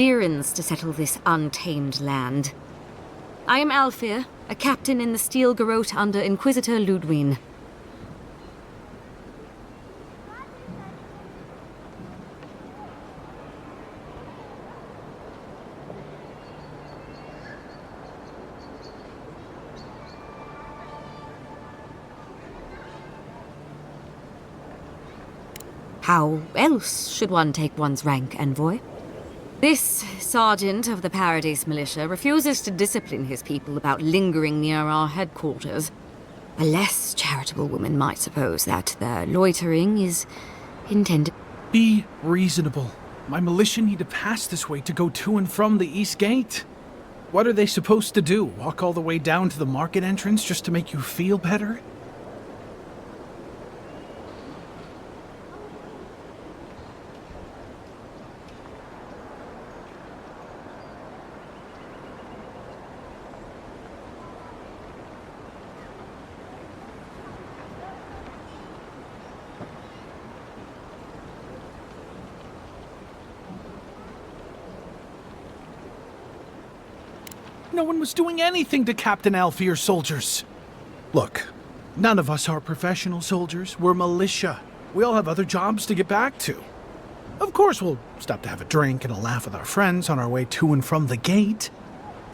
errands to settle this untamed land. I am Alfir, a captain in the Steel Garrote under Inquisitor Lodwyn. How else should one take one's rank, envoy? This sergeant of the Paradise Militia refuses to discipline his people about lingering near our headquarters. A less charitable woman might suppose that their loitering is intended... Be reasonable. My militia need to pass this way to go to and from the East Gate. What are they supposed to do? Walk all the way down to the market entrance just to make you feel better? No one was doing anything to Captain Alfir's soldiers. Look, none of us are professional soldiers. We're militia. We all have other jobs to get back to. Of course, we'll stop to have a drink and a laugh with our friends on our way to and from the gate.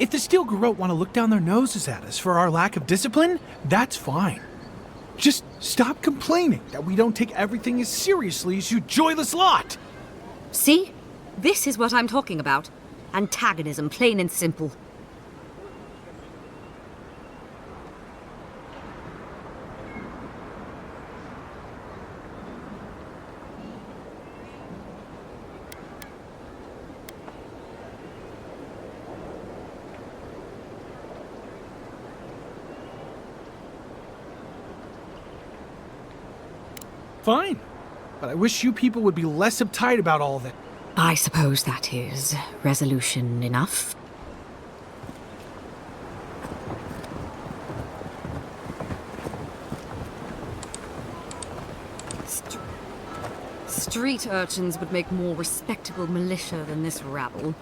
If the Steel Garrote want to look down their noses at us for our lack of discipline, that's fine. Just stop complaining that we don't take everything as seriously as you joyless lot. See? This is what I'm talking about. Antagonism, plain and simple. Fine, but I wish you people would be less uptight about all that. I suppose that is resolution enough. Street urchins would make more respectable militia than this rabble.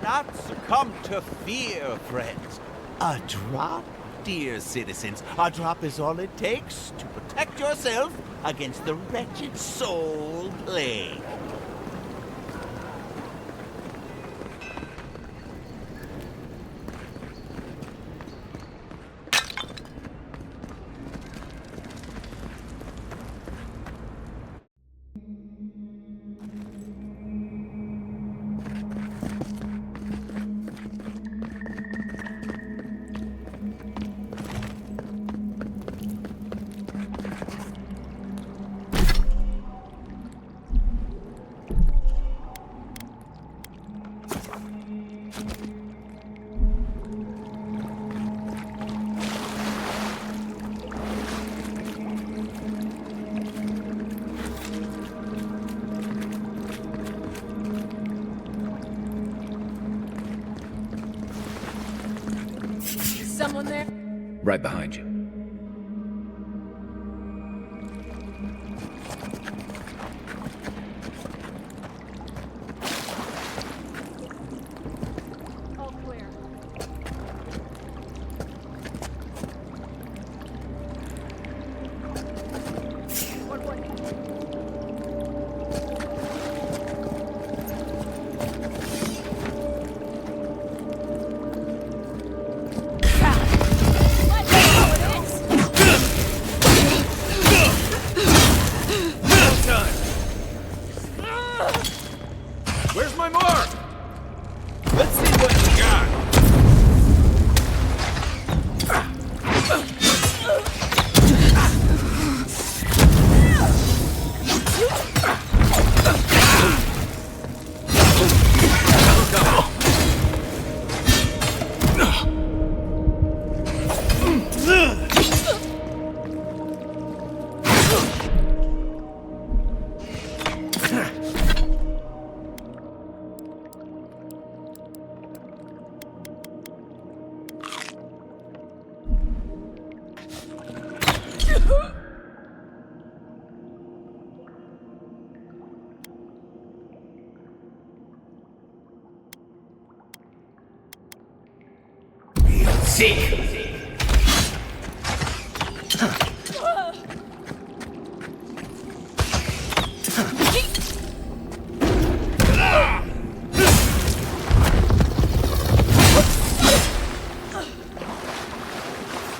Not succumb to fear, friends. A drop, dear citizens. A drop is all it takes to protect yourself against the wretched soul plague. Someone there? Right behind you. All clear. One way. Seek!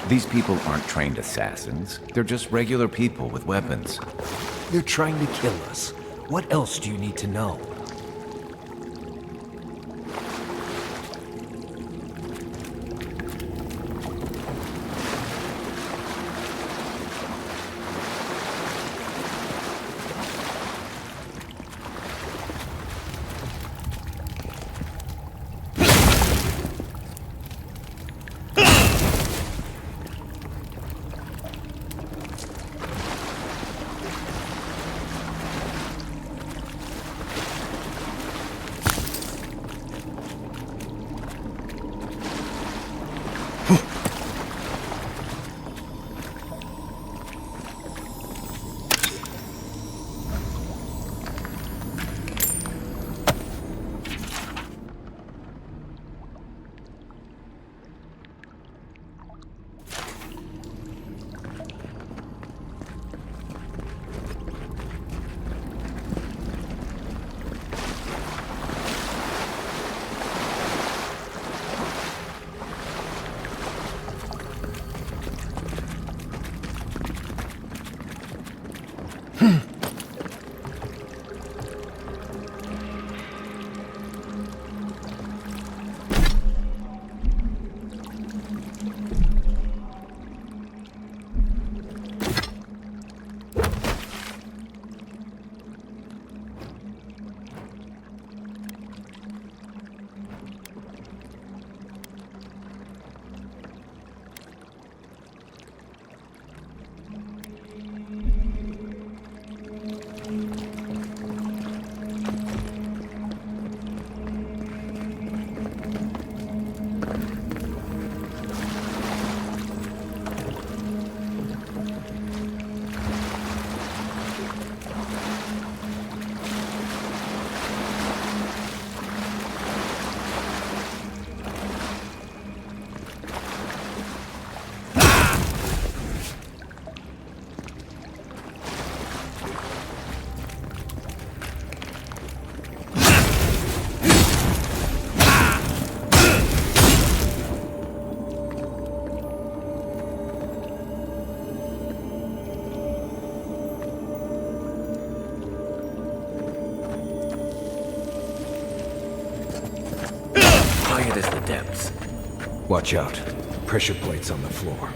These people aren't trained assassins. They're just regular people with weapons. They're trying to kill us. What else do you need to know? Quiet as the depths. Watch out. Pressure plates on the floor.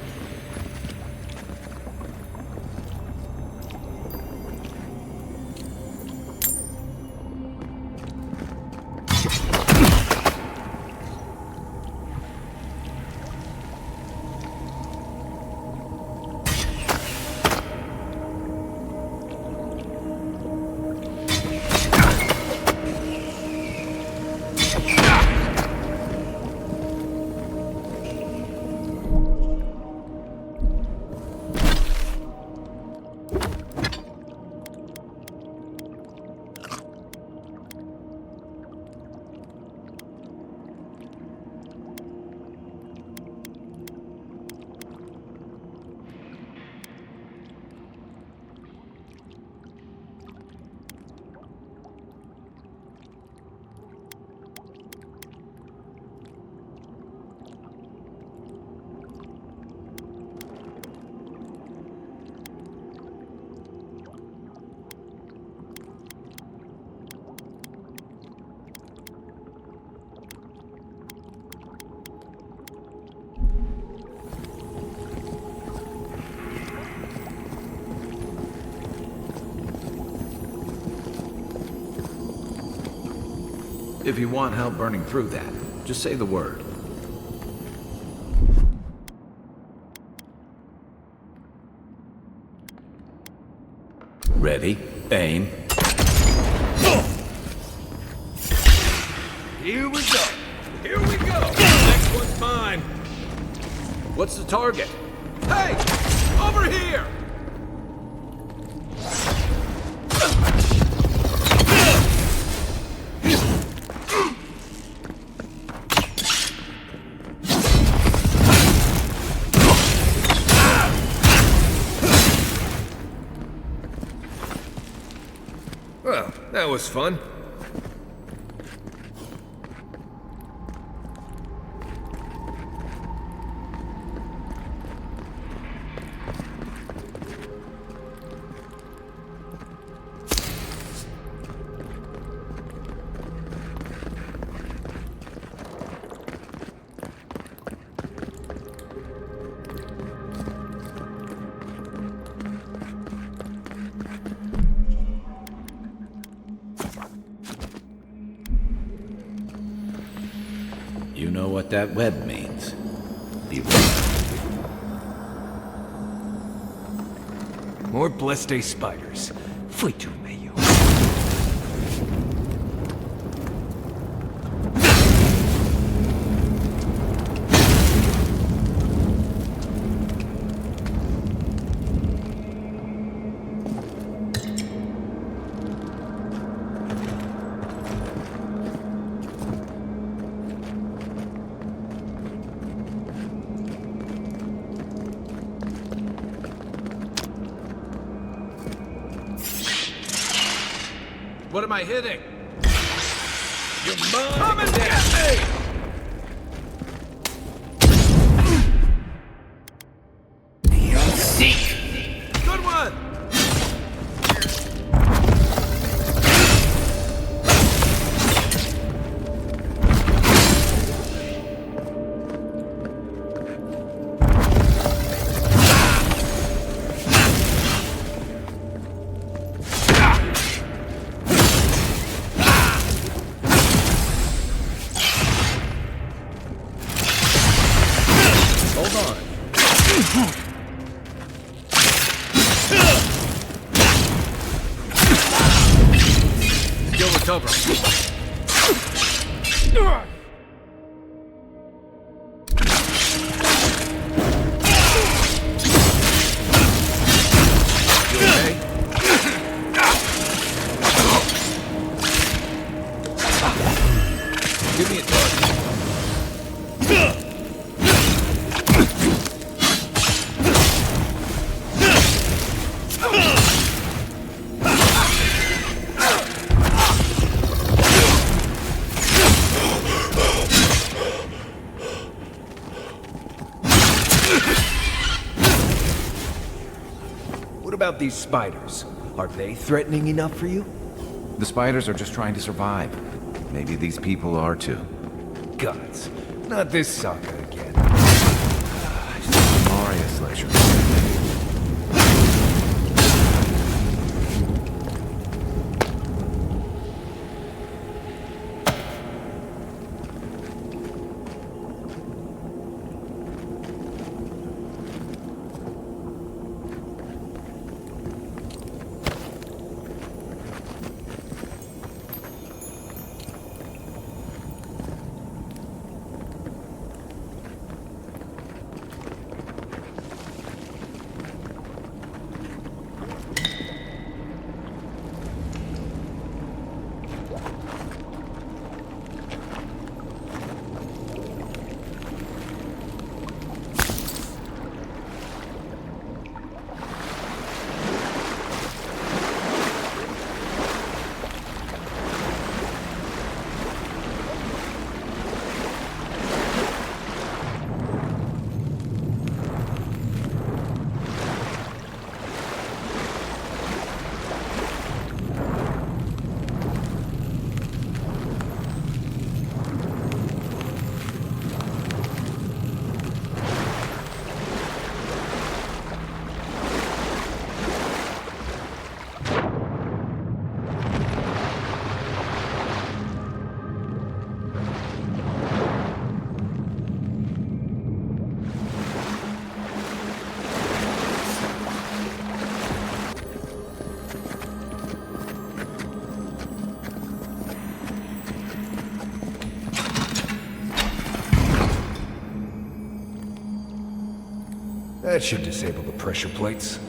If you want help burning through that, just say the word. Ready, aim. Here we go. Here we go. Next one's mine. What's the target? Hey! Over here! Well, that was fun. You know what that web means. Beware. More blessed spiders. Fui tu meio. What am I hitting? You're mine! Come and get me! Good one! Hold on. Skill recover. You okay? Give me a target. What about these spiders? Are they threatening enough for you? The spiders are just trying to survive. Maybe these people are too. Gods, not this saga again. Glorious leisure. That should disable the pressure plates.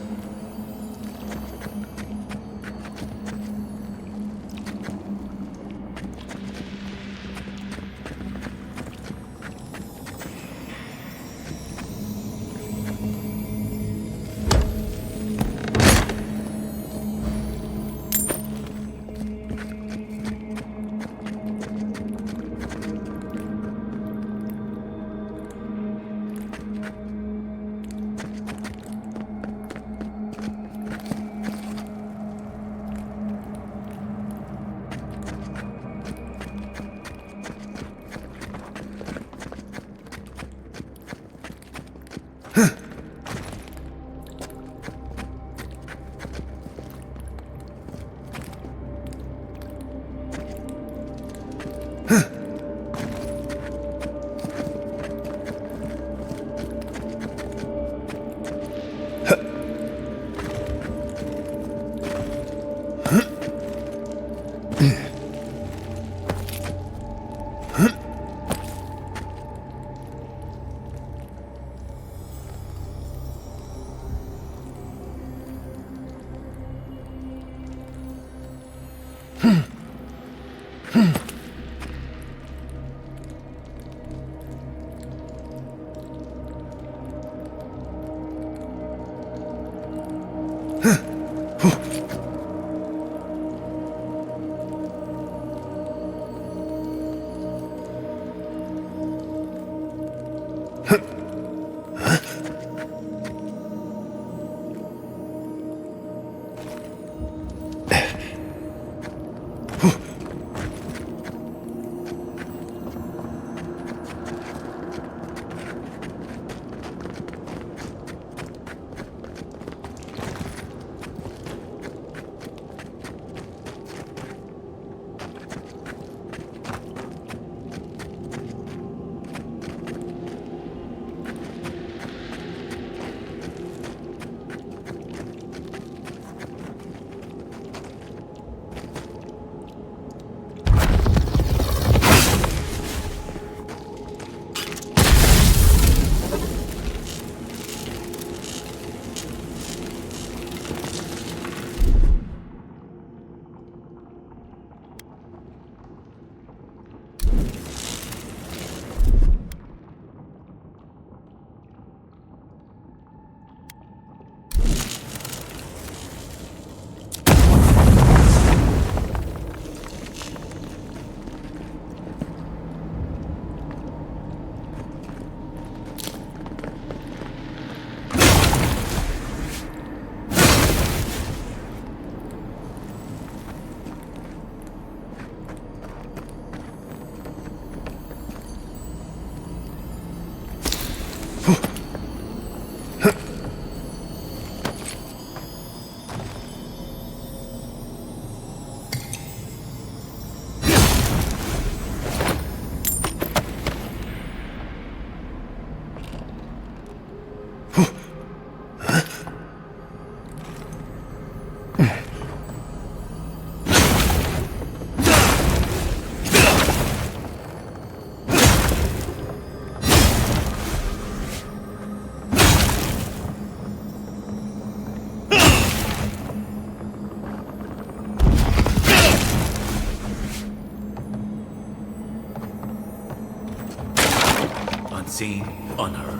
Unseen, unheard.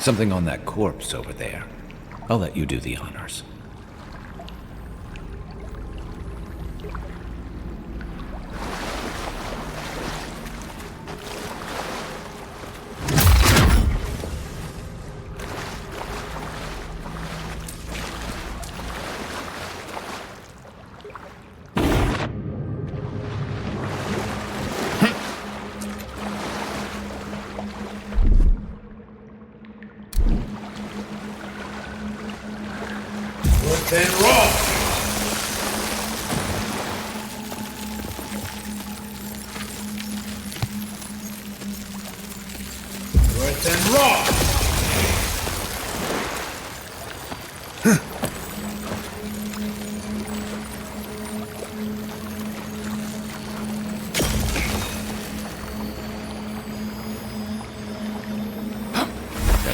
Something on that corpse over there. I'll let you do the honors. Then roll! Worth and roll!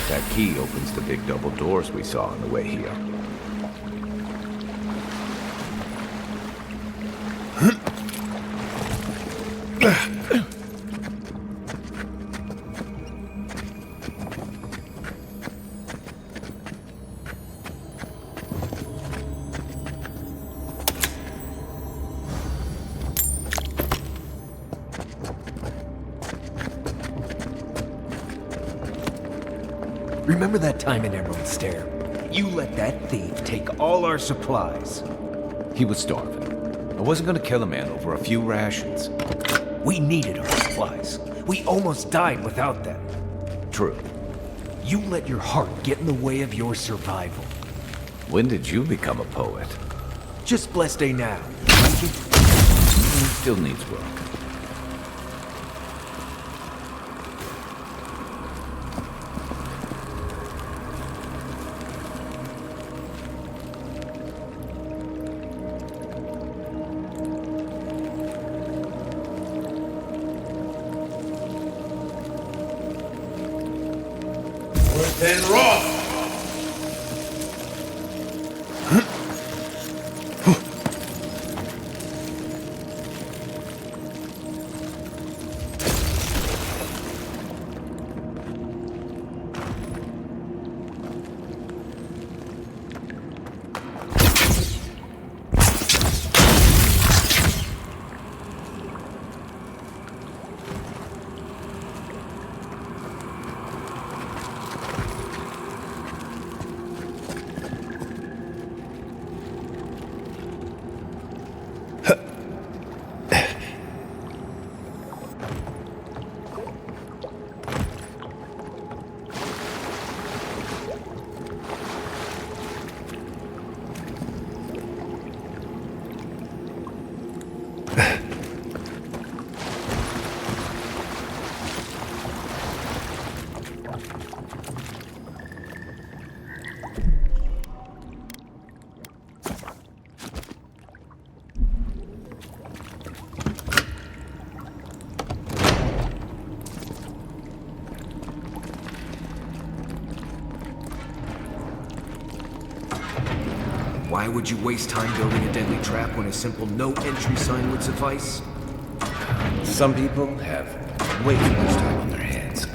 That key opens the big double doors we saw on the way here. Remember that time in Emerald Stair? You let that thief take all our supplies. He was starving. I wasn't gonna kill a man over a few rations. We needed our supplies. We almost died without them. True. You let your heart get in the way of your survival. When did you become a poet? Just blessed day now. Like it? Still needs work. Then roll! Why would you waste time building a deadly trap when a simple no-entry sign would suffice? Some people have way too much time on their hands.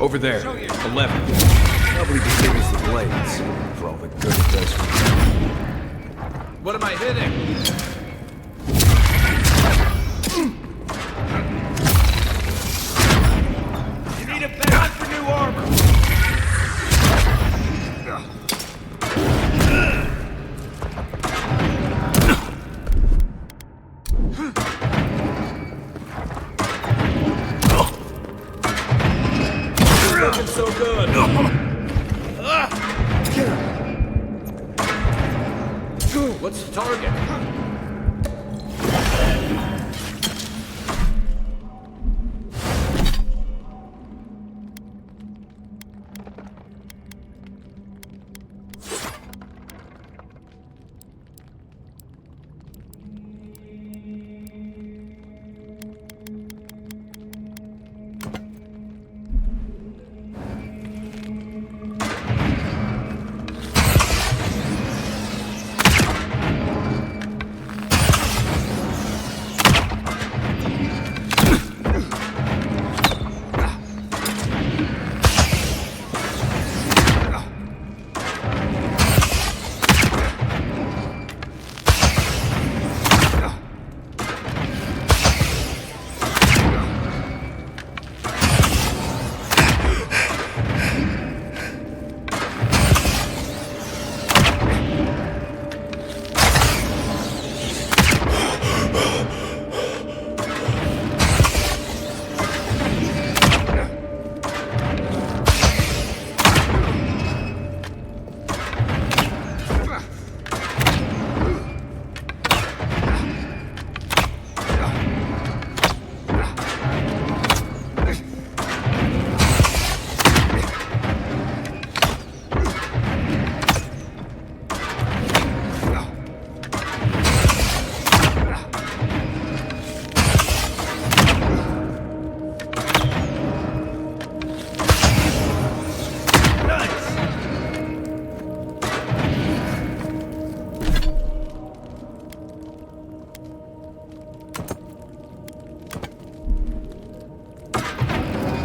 Over there, 11. Probably distributes the blades, for all the good it does for you. What am I hitting? You need a bed for new armor. Looking so good. What's the target?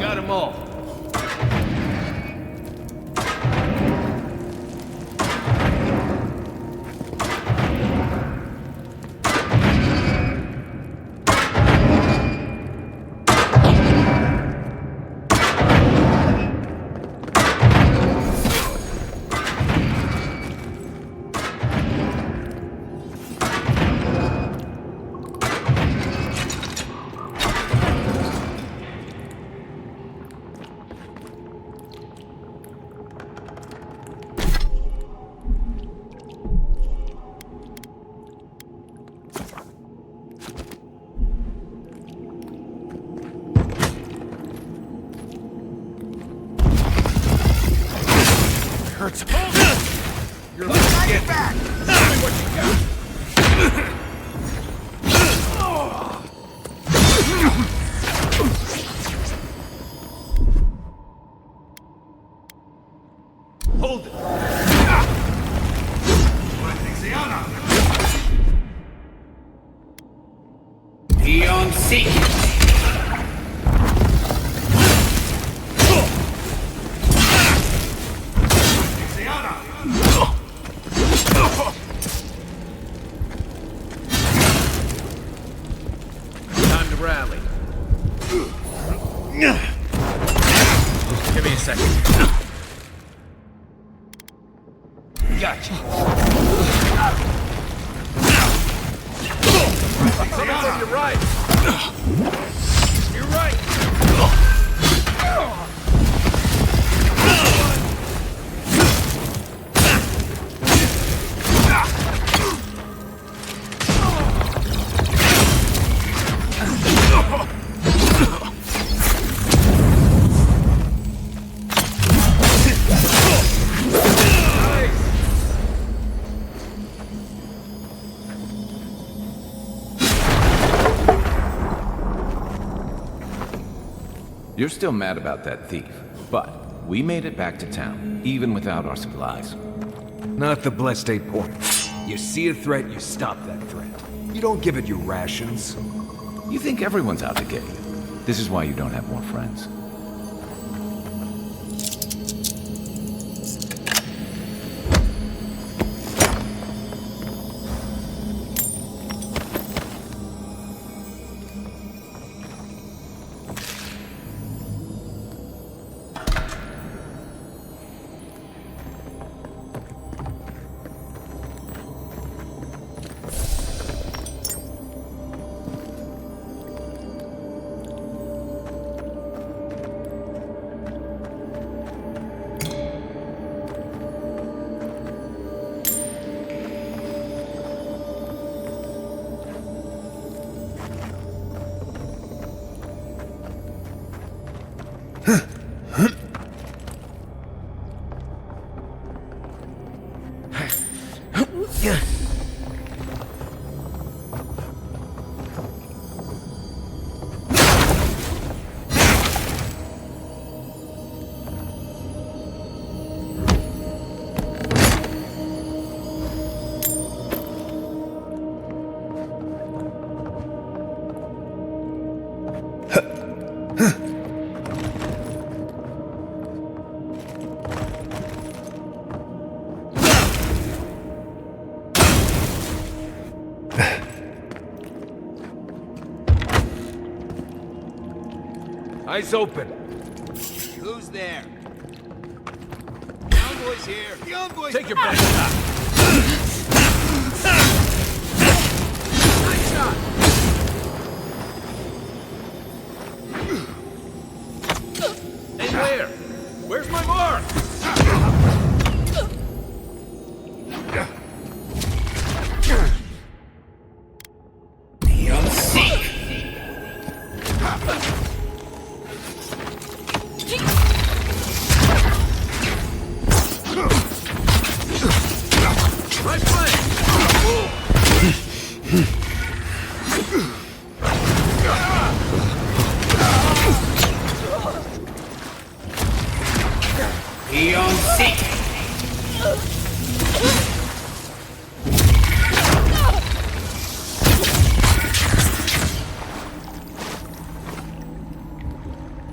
Got 'em all. Hurts. You're lucky to get back. Tell me what you got. Hold it. Eon Seek. Time to rally. Give me a second. Gotcha. Coming from your right. You're right. You're still mad about that thief, but We made it back to town, even without our supplies. Not the blessed 8 points. You see a threat, you stop that threat. You don't give it your rations. You think everyone's out to get you. This is why you don't have more friends. Eyes open. Who's there? The envoy's here. The envoy's Take your best shot. Nice shot. Hey, where? Where's my mark?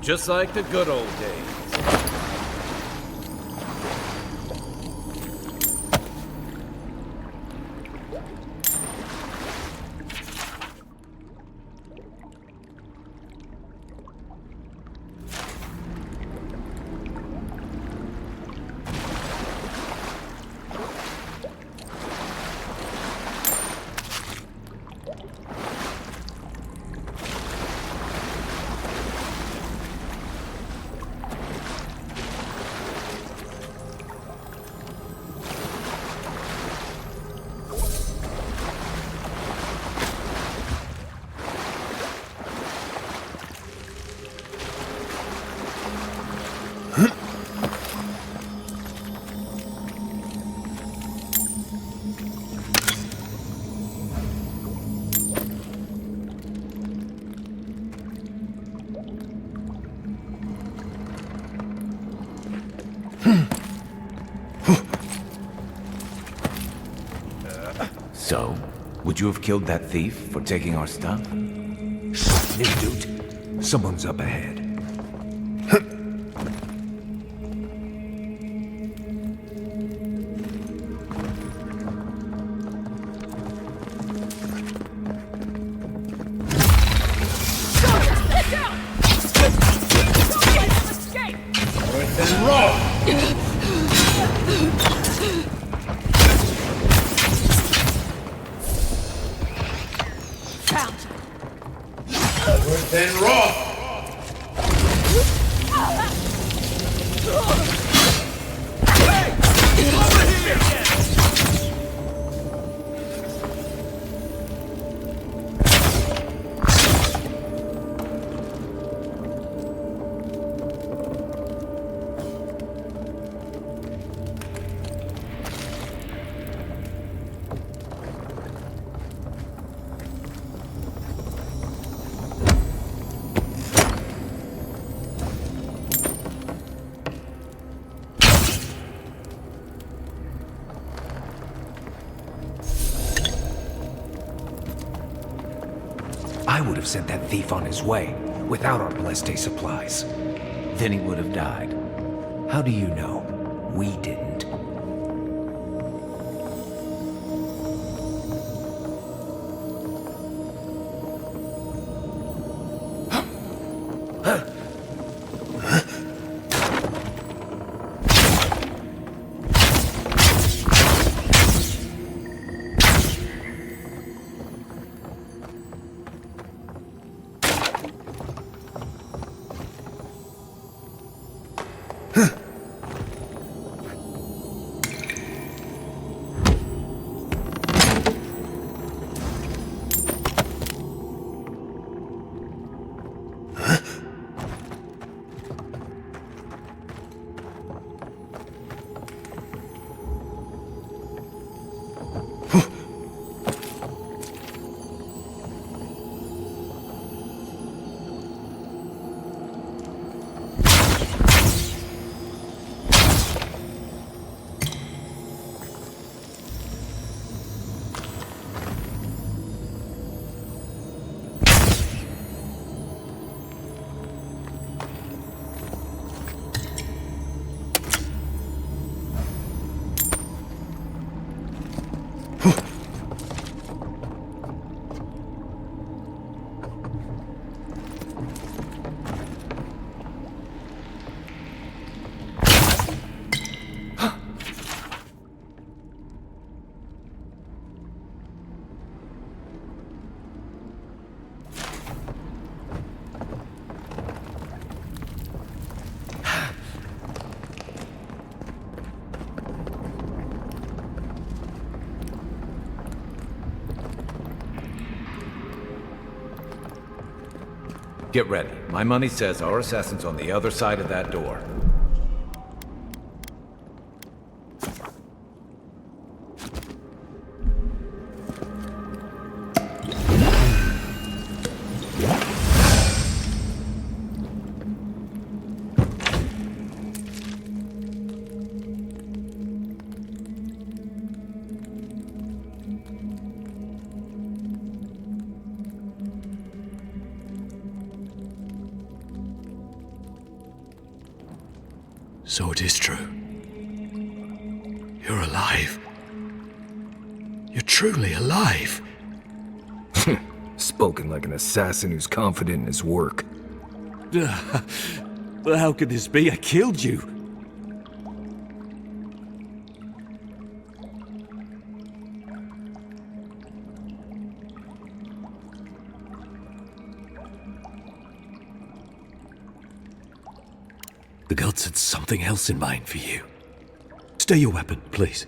Just like the good old days. So, would you have killed that thief for taking our stuff? New dude. Someone's up ahead. have sent that thief on his way, without our blessed supplies. Then he would have died. How do you know? We didn't. Get ready. My money says our assassin's on the other side of that door. So it is true. You're alive. You're truly alive. Spoken like an assassin who's confident in his work. How could this be? I killed you. The gods had something else in mind for you. Stay your weapon, please.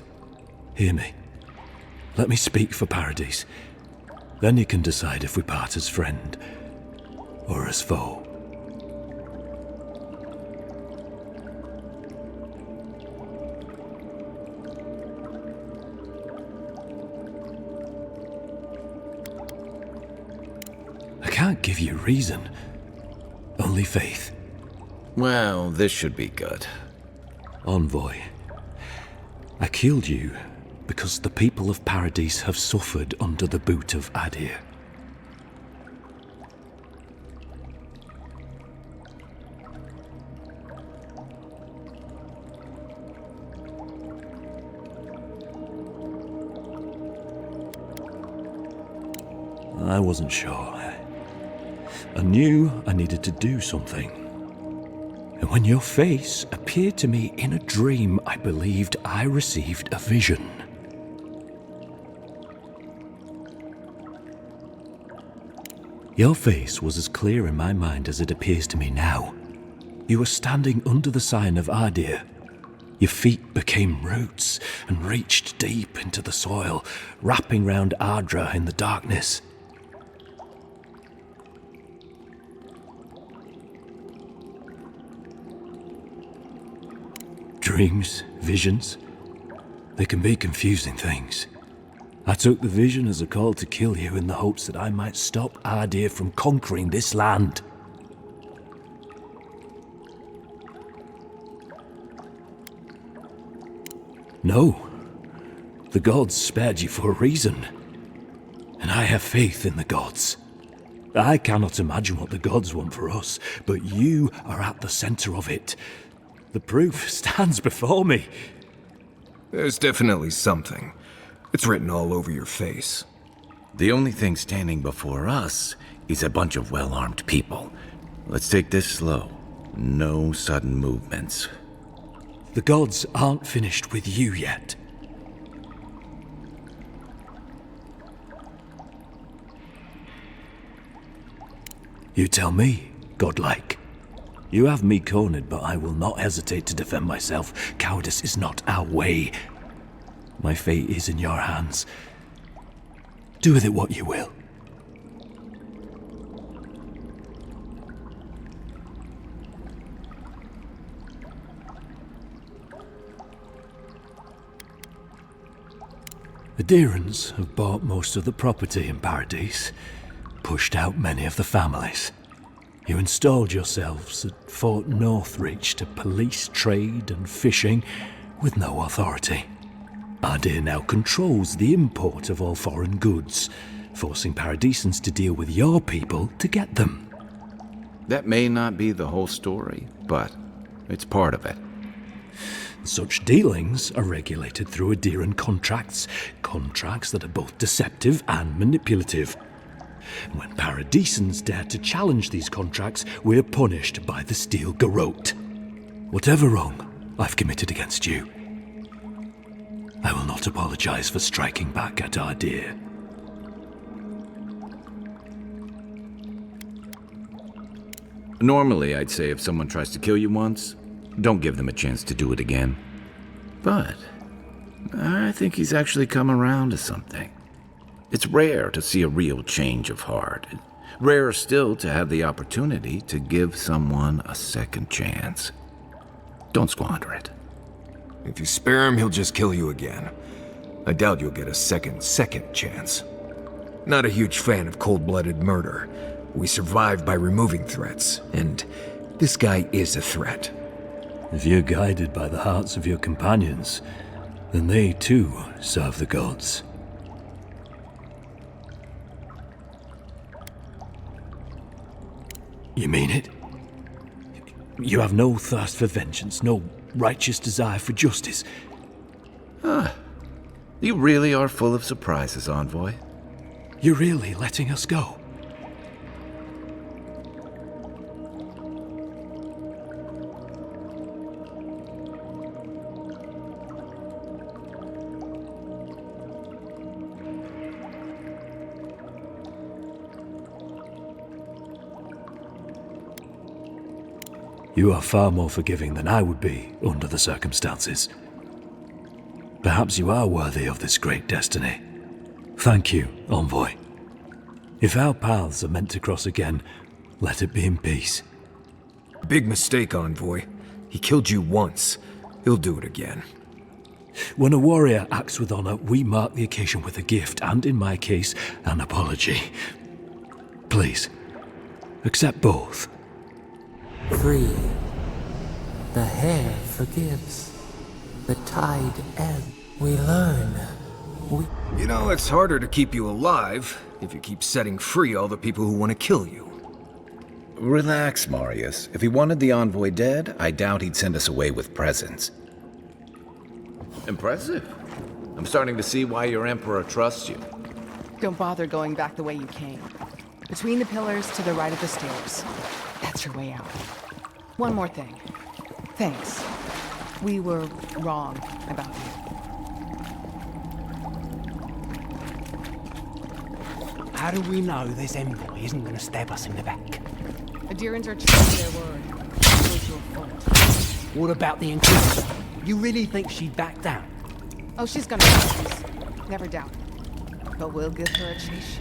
Hear me. Let me speak for Paradise. Then you can decide if we part as friend or as foe. I can't give you reason, only faith. Well, this should be good. Envoy, I killed you because the people of Paradise have suffered under the boot of Adir. I wasn't sure. I knew I needed to do something. And when your face appeared to me in a dream, I believed I received a vision. Your face was as clear in my mind as it appears to me now. You were standing under the sign of Adir. Your feet became roots and reached deep into the soil, wrapping round Ardra in the darkness. Dreams, visions, they can be confusing things. I took the vision as a call to kill you in the hopes that I might stop Adir from conquering this land. No, the gods spared you for a reason, and I have faith in the gods. I cannot imagine what the gods want for us, but you are at the center of it. The proof stands before me. There's definitely something. It's written all over your face. The only thing standing before us is a bunch of well-armed people. Let's take this slow. No sudden movements. The gods aren't finished with you yet. You tell me, godlike. You have me cornered, but I will not hesitate to defend myself. Cowardice is not our way. My fate is in your hands. Do with it what you will. The Deerans have bought most of the property in Paradise, pushed out many of the families. You installed yourselves at Fort Northreach to police trade and fishing with no authority. Ardea now controls the import of all foreign goods, forcing Paradisans to deal with your people to get them. That may not be the whole story, but it's part of it. Such dealings are regulated through Aderan contracts that are both deceptive and manipulative. And when Paradisans dare to challenge these contracts, we're punished by the Steel Garrote. Whatever wrong I've committed against you, I will not apologize for striking back at Ardea. Normally, I'd say if someone tries to kill you once, don't give them a chance to do it again. But I think he's actually come around to something. It's rare to see a real change of heart. Rarer still to have the opportunity to give someone a second chance. Don't squander it. If you spare him, he'll just kill you again. I doubt you'll get a second chance. Not a huge fan of cold-blooded murder. We survive by removing threats, and this guy is a threat. If you're guided by the hearts of your companions, then they too serve the gods. You mean it? You have no thirst for vengeance, no righteous desire for justice? You really are full of surprises, Envoy. You're really letting us go? You are far more forgiving than I would be under the circumstances. Perhaps you are worthy of this great destiny. Thank you, Envoy. If our paths are meant to cross again, let it be in peace. Big mistake, Envoy. He killed you once. He'll do it again. When a warrior acts with honor, we mark the occasion with a gift, and in my case, an apology. Please, accept both. Free. The hair forgives. The tide ebbs. We learn. You know, it's harder to keep you alive if you keep setting free all the people who want to kill you. Relax, Marius. If he wanted the Envoy dead, I doubt he'd send us away with presents. Impressive. I'm starting to see why your Emperor trusts you. Don't bother going back the way you came. Between the pillars to the right of the stairs. That's your way out. One more thing. Thanks. We were wrong about you. How do we know this Envoy isn't going to stab us in the back? Adirans are true to their word. It was your fault. What about the Inquisitor? You really think she'd back down? Oh, she's gonna refuse. Never doubt. But we'll give her a chase.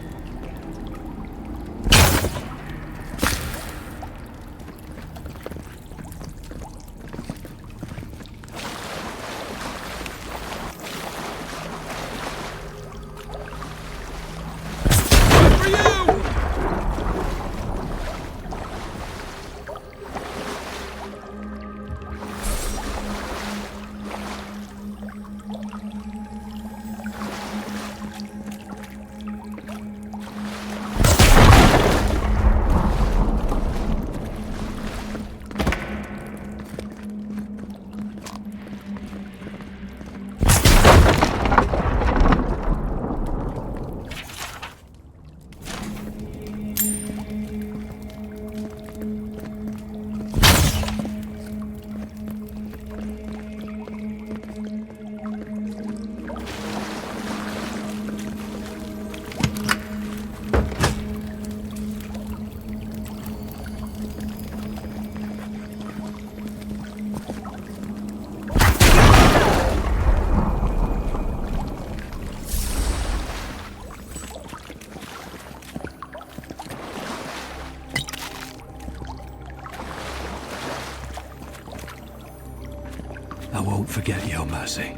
won't forget your mercy.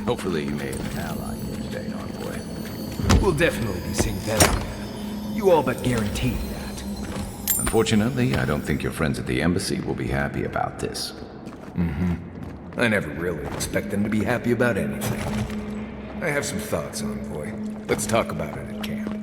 Hopefully you made an ally here today, envoy. We'll definitely be seeing better. You all but guaranteed that. Unfortunately, I don't think your friends at the embassy will be happy about this. I never really expect them to be happy about anything. I have some thoughts, envoy. Let's talk about it at camp.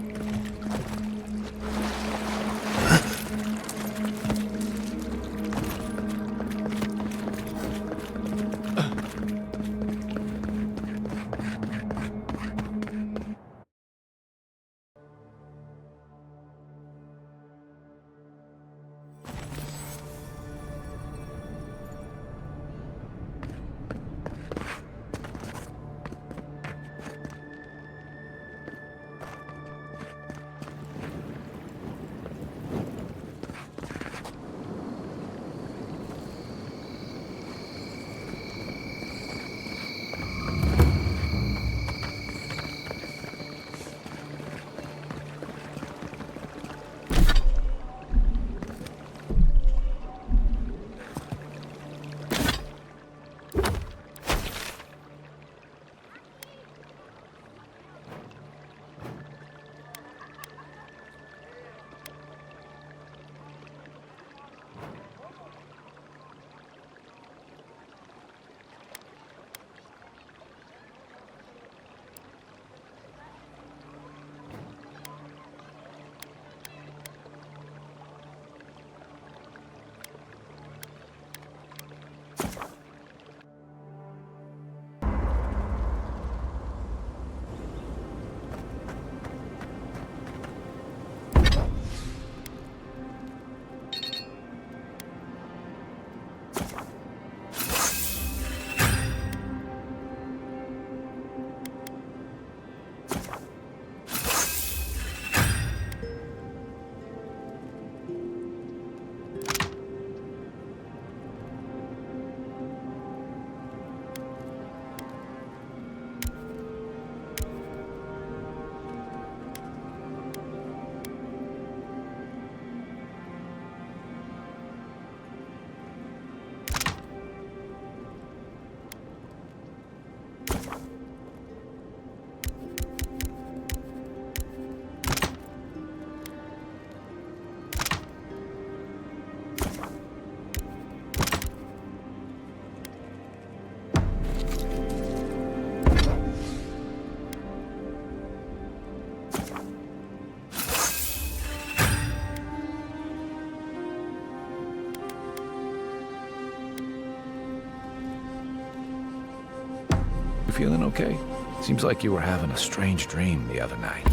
feeling okay? Seems like you were having a strange dream the other night.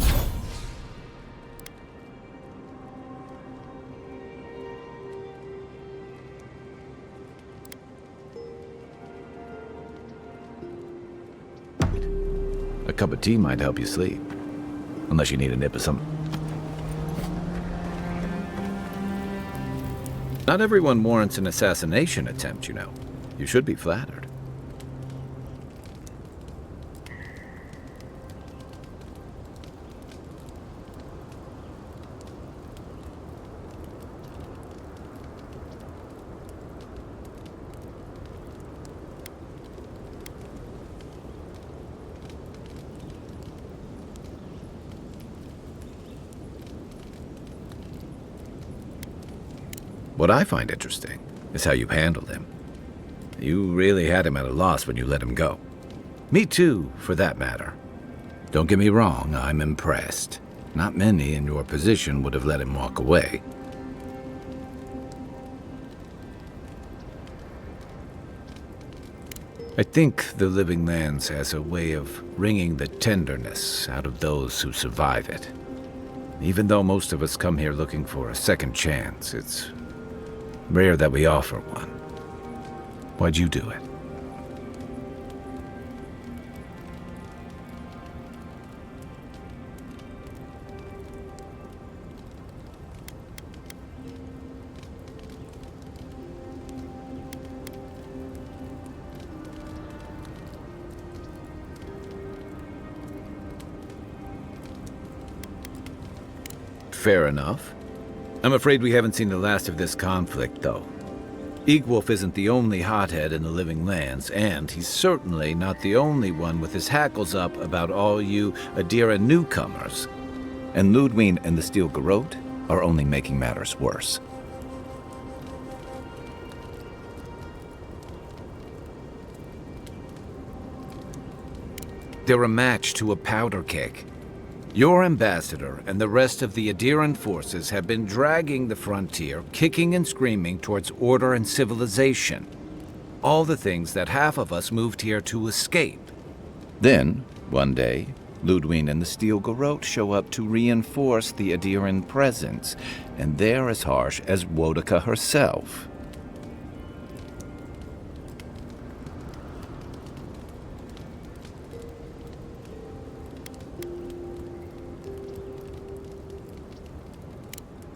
A cup of tea might help you sleep. Unless you need a nip of something. Not everyone warrants an assassination attempt, you know. You should be flattered. What I find interesting is how you handled him. You really had him at a loss when you let him go. Me too, for that matter. Don't get me wrong, I'm impressed. Not many in your position would have let him walk away. I think the Living Lands has a way of wringing the tenderness out of those who survive it. Even though most of us come here looking for a second chance, it's rare that we offer one. Why'd you do it? Fair enough. I'm afraid we haven't seen the last of this conflict, though. Eagwolf isn't the only hothead in the Living Lands, and he's certainly not the only one with his hackles up about all you Adira newcomers. And Lodwyn and the Steel Garrote are only making matters worse. They're a match to a powder keg. Your ambassador and the rest of the Adiran forces have been dragging the frontier, kicking and screaming towards order and civilization. All the things that half of us moved here to escape. Then, one day, Lodwyn and the Steel Garrote show up to reinforce the Adiran presence, and they're as harsh as Wodaka herself.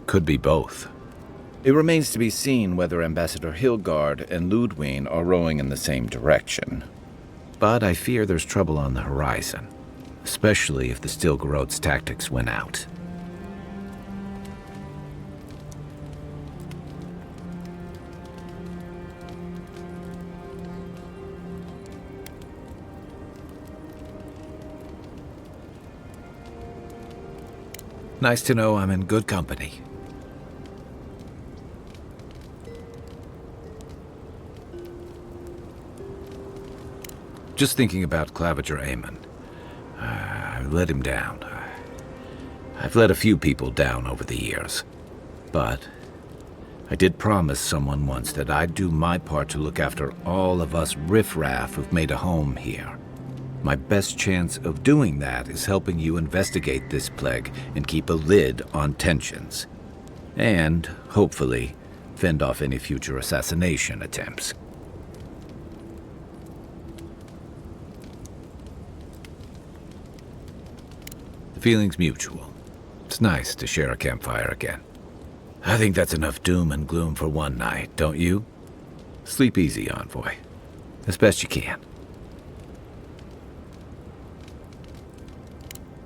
Could be both. It remains to be seen whether Ambassador Hilgard and Lodwyn are rowing in the same direction. But I fear there's trouble on the horizon, especially if the Steel Garrote's tactics win out. Nice to know I'm in good company. Just thinking about Claviger Amon. I've let him down. I've let a few people down over the years. But I did promise someone once that I'd do my part to look after all of us riffraff who've made a home here. My best chance of doing that is helping you investigate this plague and keep a lid on tensions. And, hopefully, fend off any future assassination attempts. The feeling's mutual. It's nice to share a campfire again. I think that's enough doom and gloom for one night, don't you? Sleep easy, Envoy. As best you can.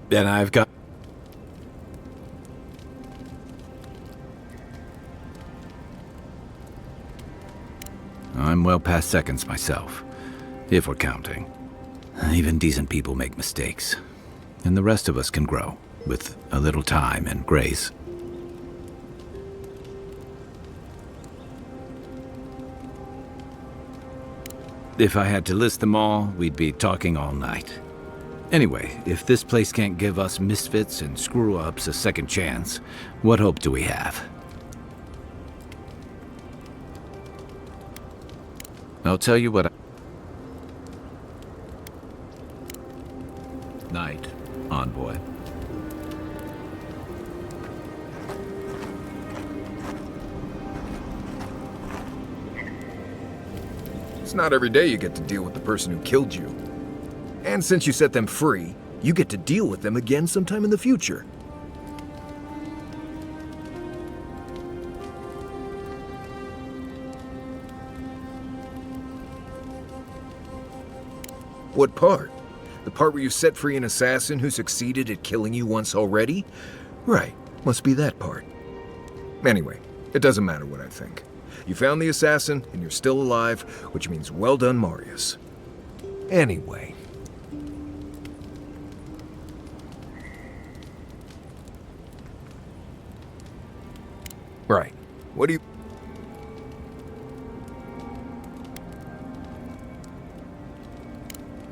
Then I've got... I'm well past seconds myself, if we're counting. Even decent people make mistakes. And the rest of us can grow, with a little time and grace. If I had to list them all, we'd be talking all night. Anyway, if this place can't give us misfits and screw-ups a second chance, what hope do we have? I'll tell you what It's not every day you get to deal with the person who killed you. And since you set them free, you get to deal with them again sometime in the future. What part? The part where you set free an assassin who succeeded at killing you once already? Right, must be that part. Anyway, it doesn't matter what I think. You found the assassin, and you're still alive, which means well done, Marius. Anyway. Right, what do you...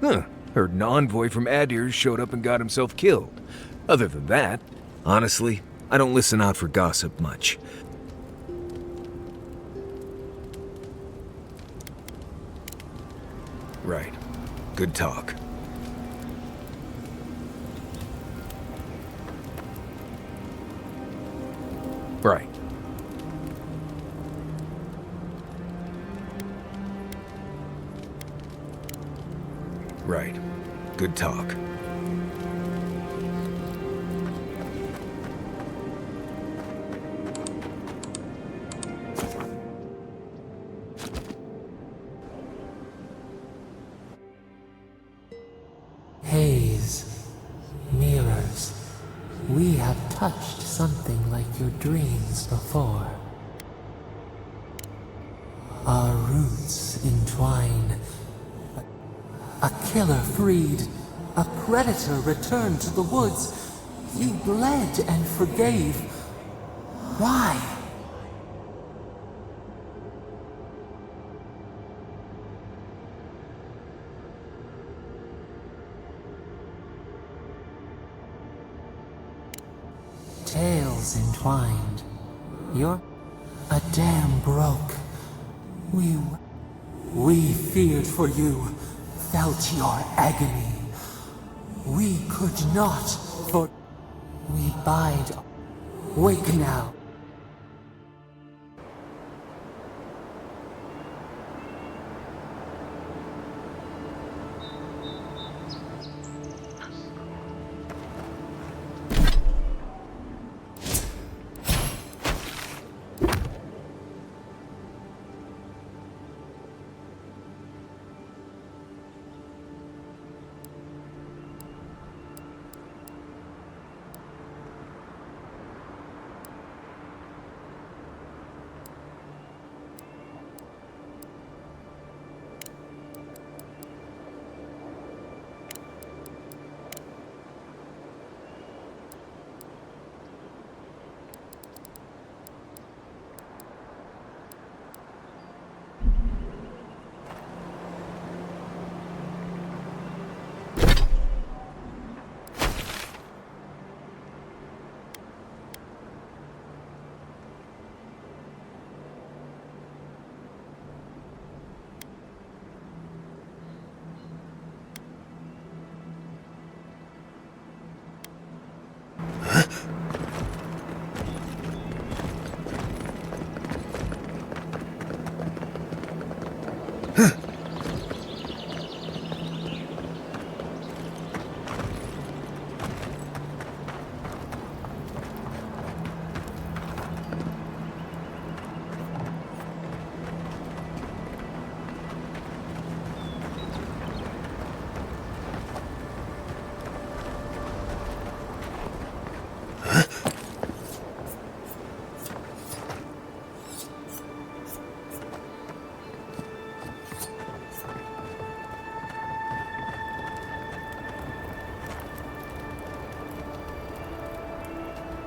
Huh, heard an envoy from Adir showed up and got himself killed. Other than that, honestly, I don't listen out for gossip much. Right. Good talk. Right. Right. Good talk. Haze, mirrors, we have touched something like your dreams before. Our roots entwine. A killer freed, a predator returned to the woods. You bled and forgave. Why? Tales entwined. A dam broke. We feared for you, felt your agony. We could not, for we bide. Wake now.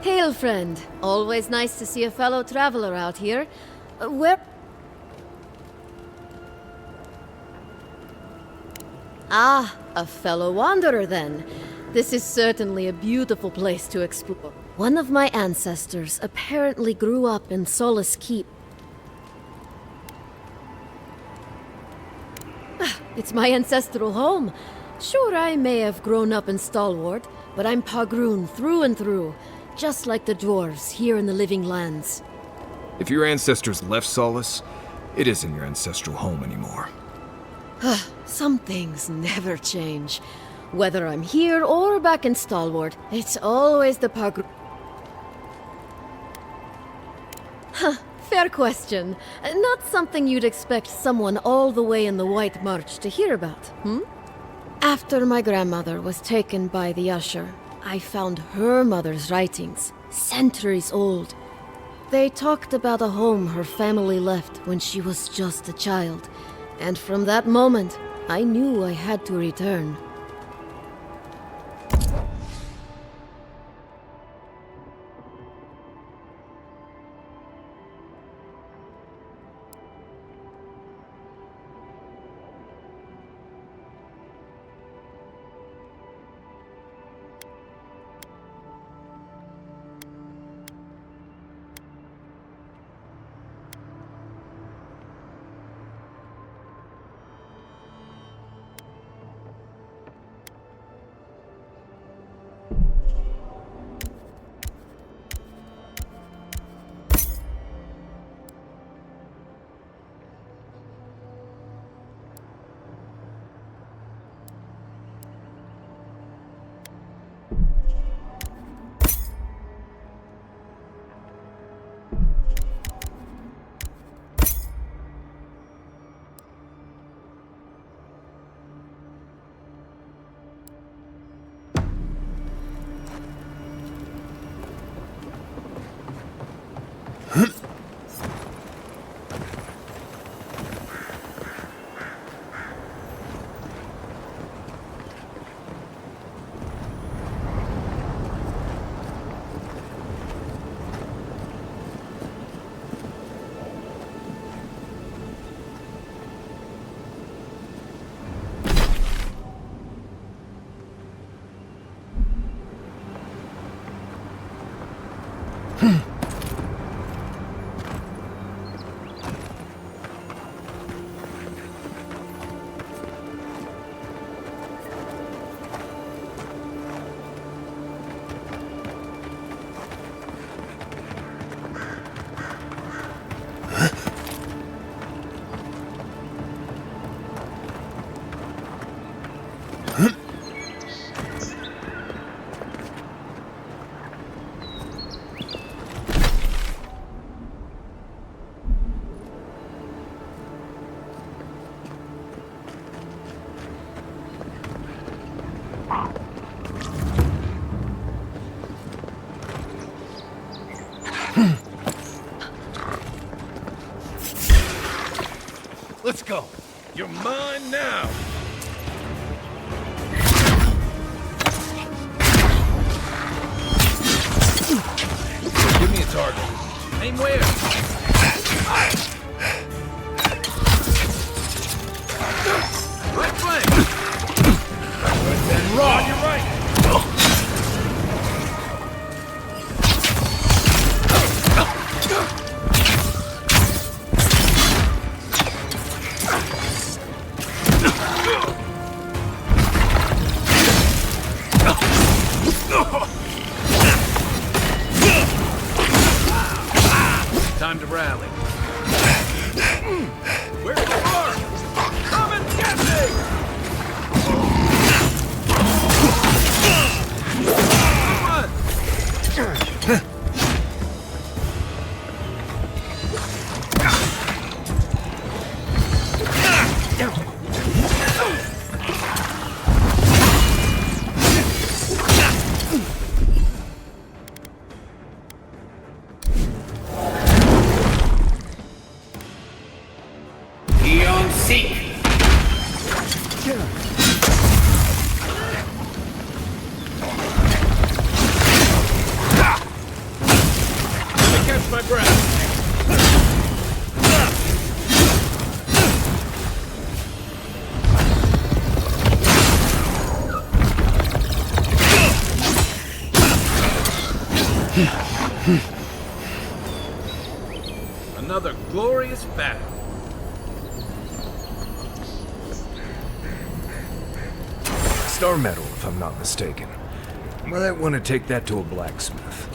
Hail, friend. Always nice to see a fellow traveler out here. Where... Ah, a fellow wanderer then. This is certainly a beautiful place to explore. One of my ancestors apparently grew up in Solace Keep. It's my ancestral home. Sure, I may have grown up in Stalwart, but I'm Pagroon through and through. Just like the dwarves here in the Living Lands. If your ancestors left Solace, it isn't your ancestral home anymore. Some things never change. Whether I'm here or back in Stalwart, it's always the park. Huh, fair question. Not something you'd expect someone all the way in the White March to hear about, After my grandmother was taken by the usher, I found her mother's writings, centuries old. They talked about a home her family left when she was just a child, and from that moment, I knew I had to return. Let's go. You're mine now. Give me a target. Aim where? Right flank. Right then, raw. On your right. Time to rally. Where's the bar? Come and get me! Another glorious battle. Star medal, if I'm not mistaken. Might want to take that to a blacksmith.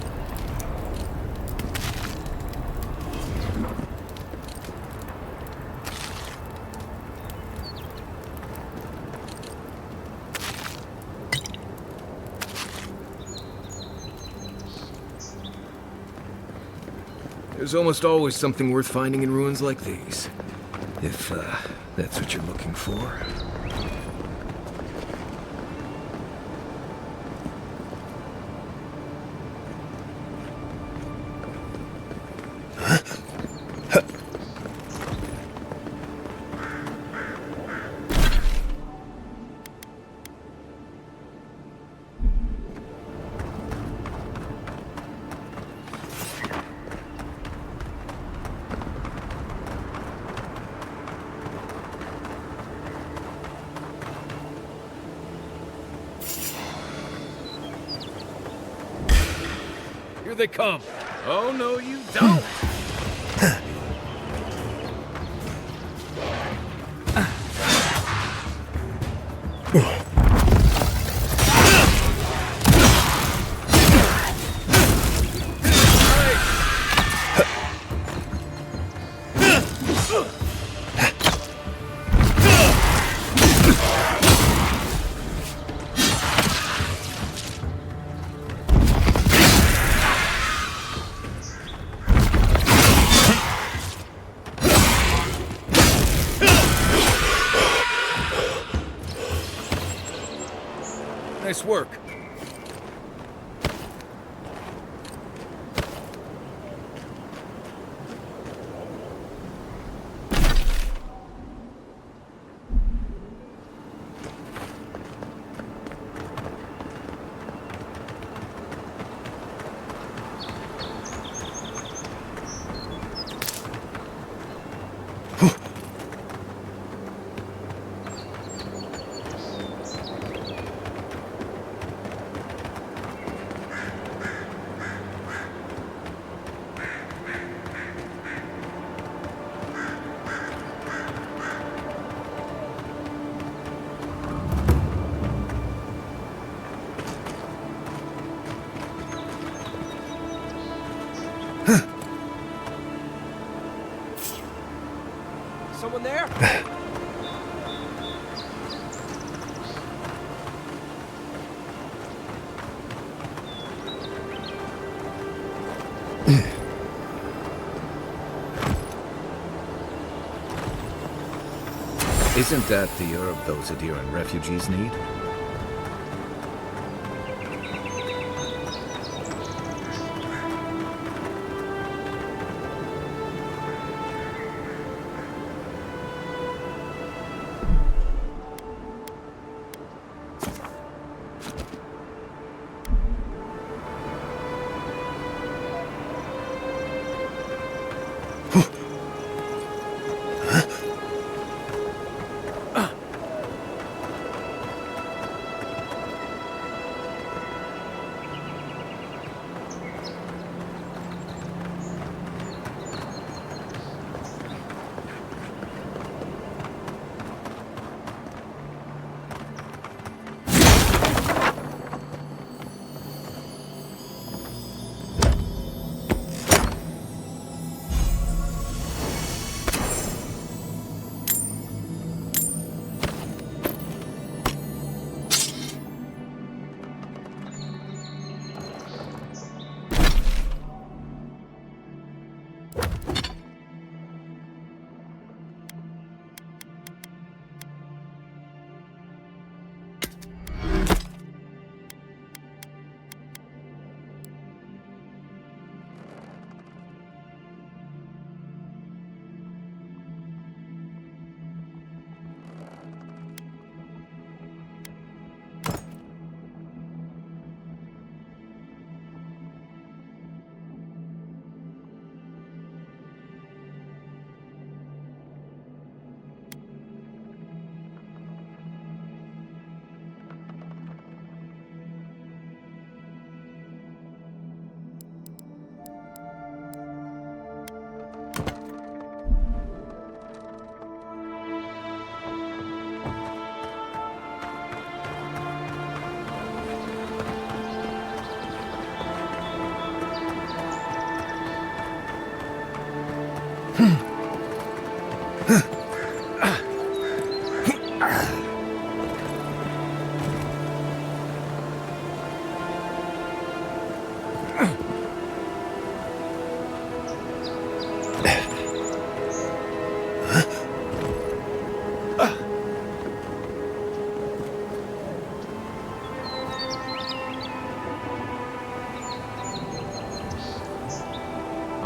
There's almost always something worth finding in ruins like these. If, that's what you're looking for. Here they come. Oh, no, you don't. Nice work. Someone there? Isn't that the herb those Adiran refugees need?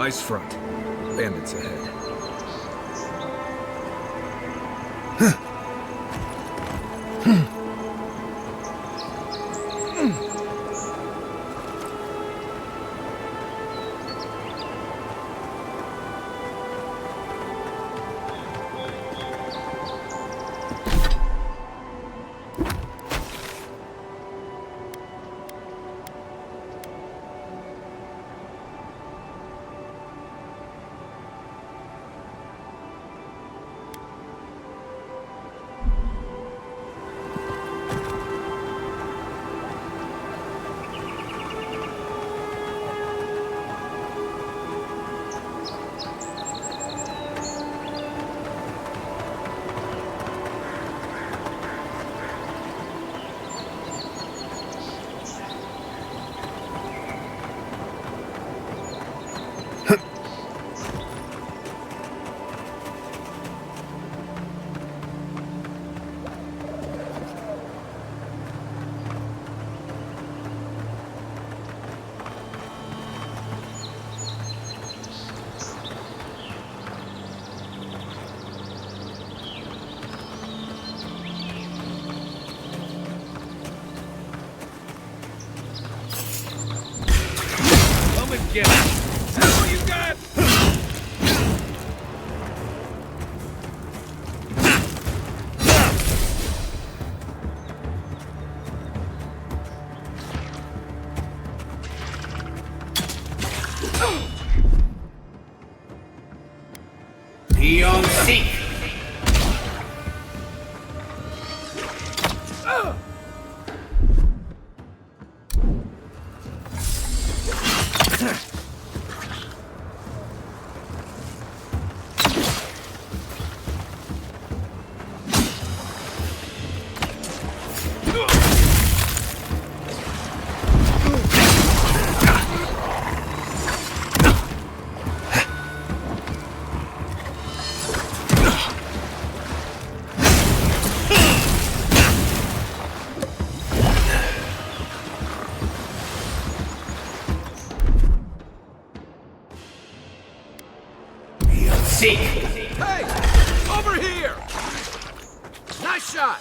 Ice front. Bandits ahead. Get it. That's what you got! Be on seek. Hey! Over here! Nice shot!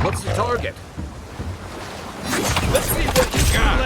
What's the target? Let's see what you got.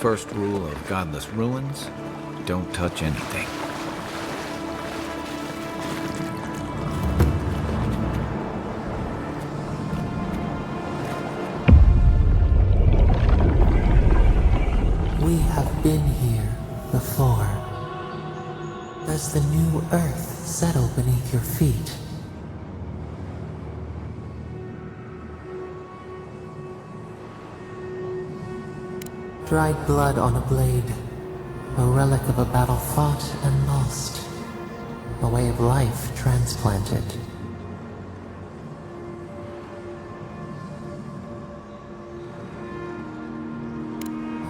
first rule of godless ruins, don't touch anything. We have been here before. Does the new earth settle beneath your feet? Dried blood on a blade, a relic of a battle fought and lost, a way of life transplanted.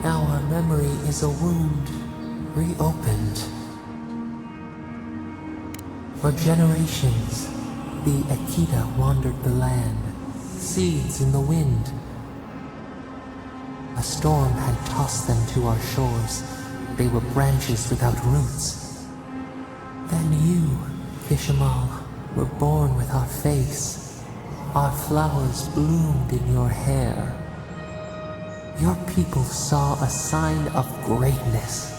Now our memory is a wound, reopened. For generations, the Akita wandered the land, seeds in the wind. A storm had tossed them to our shores. They were branches without roots. Then you, Kishimal, were born with our face. Our flowers bloomed in your hair. Your people saw a sign of greatness.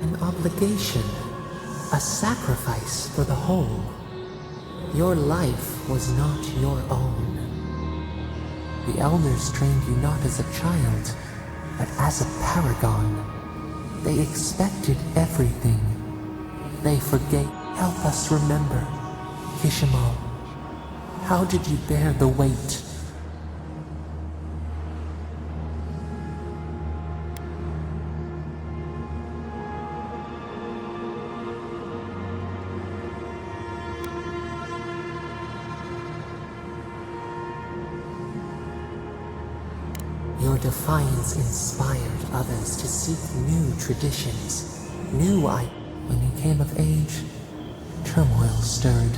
An obligation, a sacrifice for the whole. Your life was not your own. The elders trained you not as a child, but as a paragon. They expected everything. They forgave. Help us remember, Kishimal. How did you bear the weight? Your defiance inspired others to seek new traditions, new When he came of age, turmoil stirred.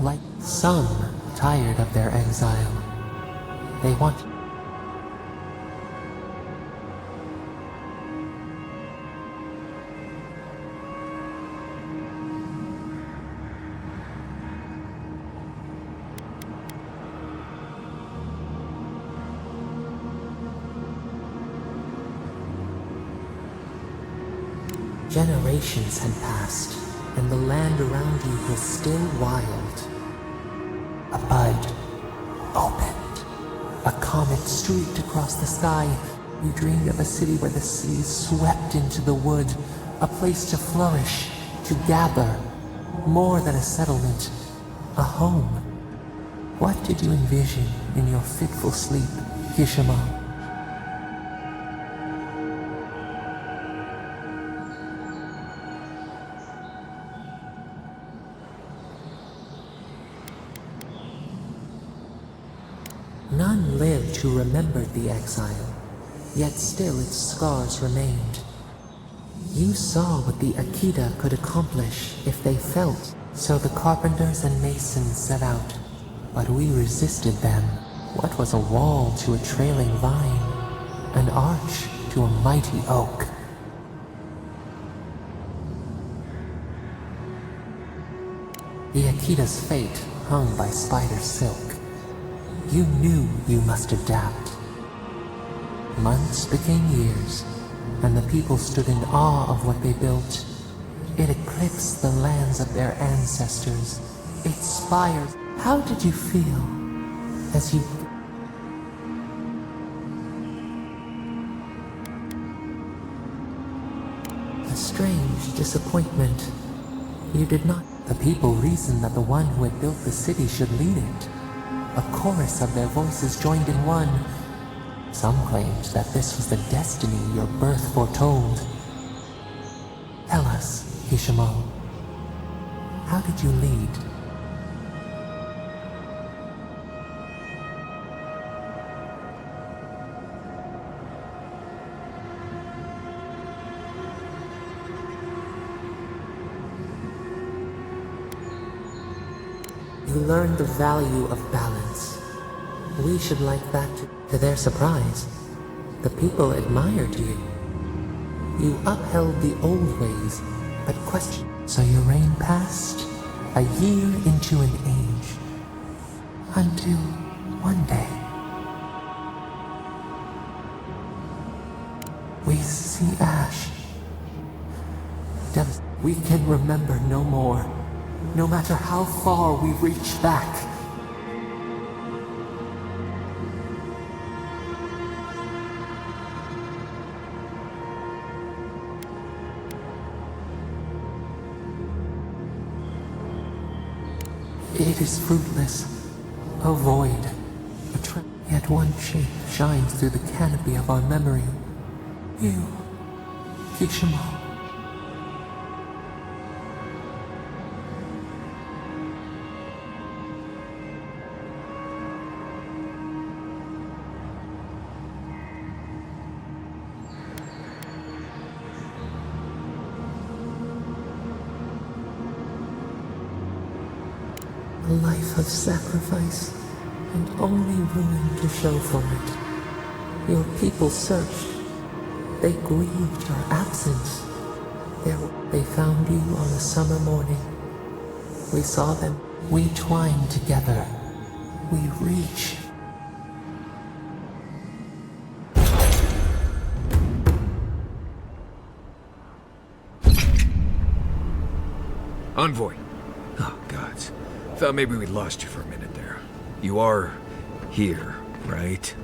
Like some tired of their exile, they want. Generations had passed, and the land around you was still wild. A bud opened. A comet streaked across the sky. You dreamed of a city where the seas swept into the wood, a place to flourish, to gather, more than a settlement, a home. What did you envision in your fitful sleep, Kishimal? None lived who remembered the exile, yet still its scars remained. You saw what the Akita could accomplish if they felt, so the carpenters and masons set out, but we resisted them. What was a wall to a trailing vine, an arch to a mighty oak? The Akita's fate hung by spider silk. You knew you must adapt. Months became years, and the people stood in awe of what they built. It eclipsed the lands of their ancestors. Its spires. How did you feel as you... A strange disappointment. You did not... The people reasoned that the one who had built the city should lead it. A chorus of their voices joined in one. Some claimed that this was the destiny your birth foretold. Tell us, Kishimal, how did you lead? You learned the value of balance. We should like that too. To their surprise, the people admired you. You upheld the old ways, but questioned. So your reign passed, a year into an age, until one day we see ash. We can remember no more, no matter how far we reach back. It is fruitless, a void, yet one shape shines through the canopy of our memory. You, Kishima. A life of sacrifice, and only ruin to show for it. Your people searched. They grieved your absence. They found you on a summer morning. We saw them. We twined together. We reach. Envoy. Oh, gods. Thought maybe we lost you for a minute there. You are here, right?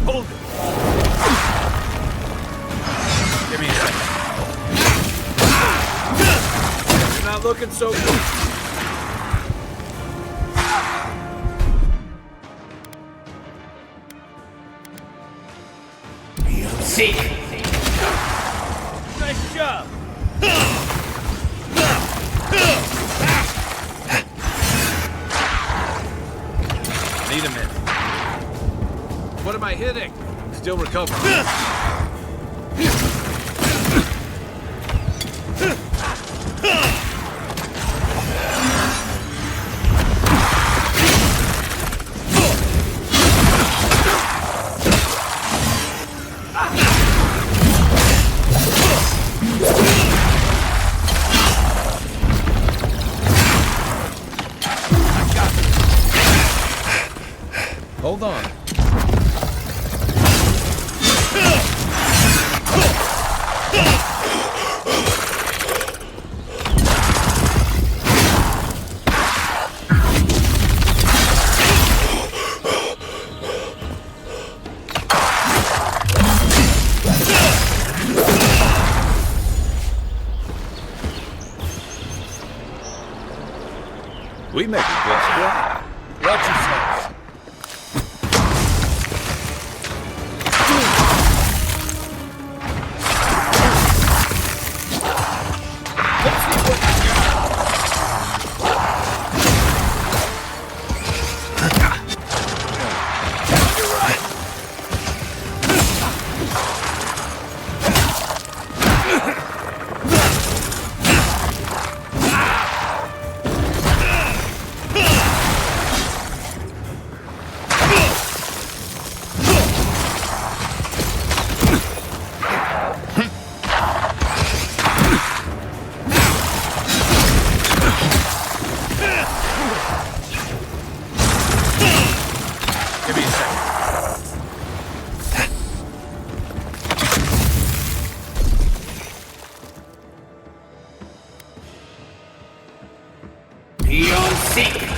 Hold it! Give me a second. You're not looking so good. We'll see. Nice job! Need a minute. What am I hitting? Still recovering. Hold on. We make a good squad. Watch yourselves. Eon Seek!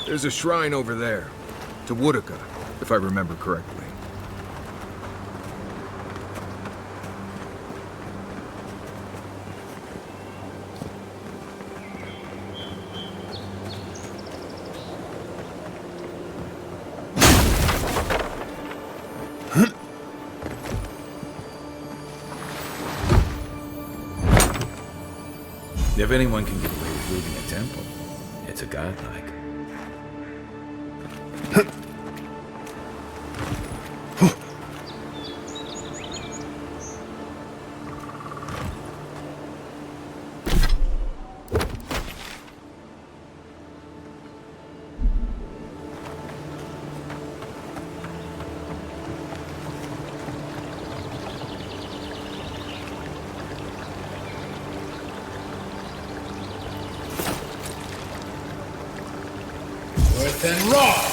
There's a shrine over there, to Woodaka, if I remember correctly. If anyone can get away with looting a temple, it's a godlike. Then raw!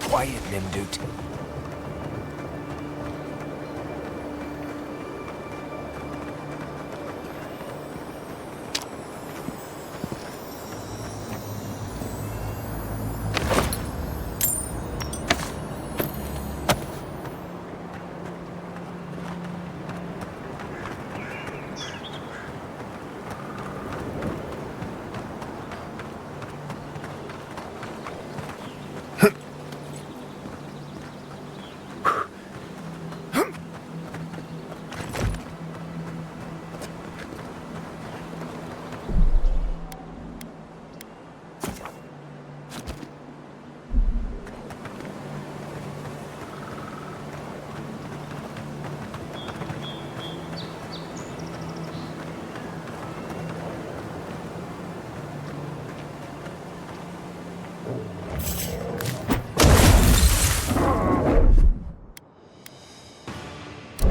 Quiet, Nimdut.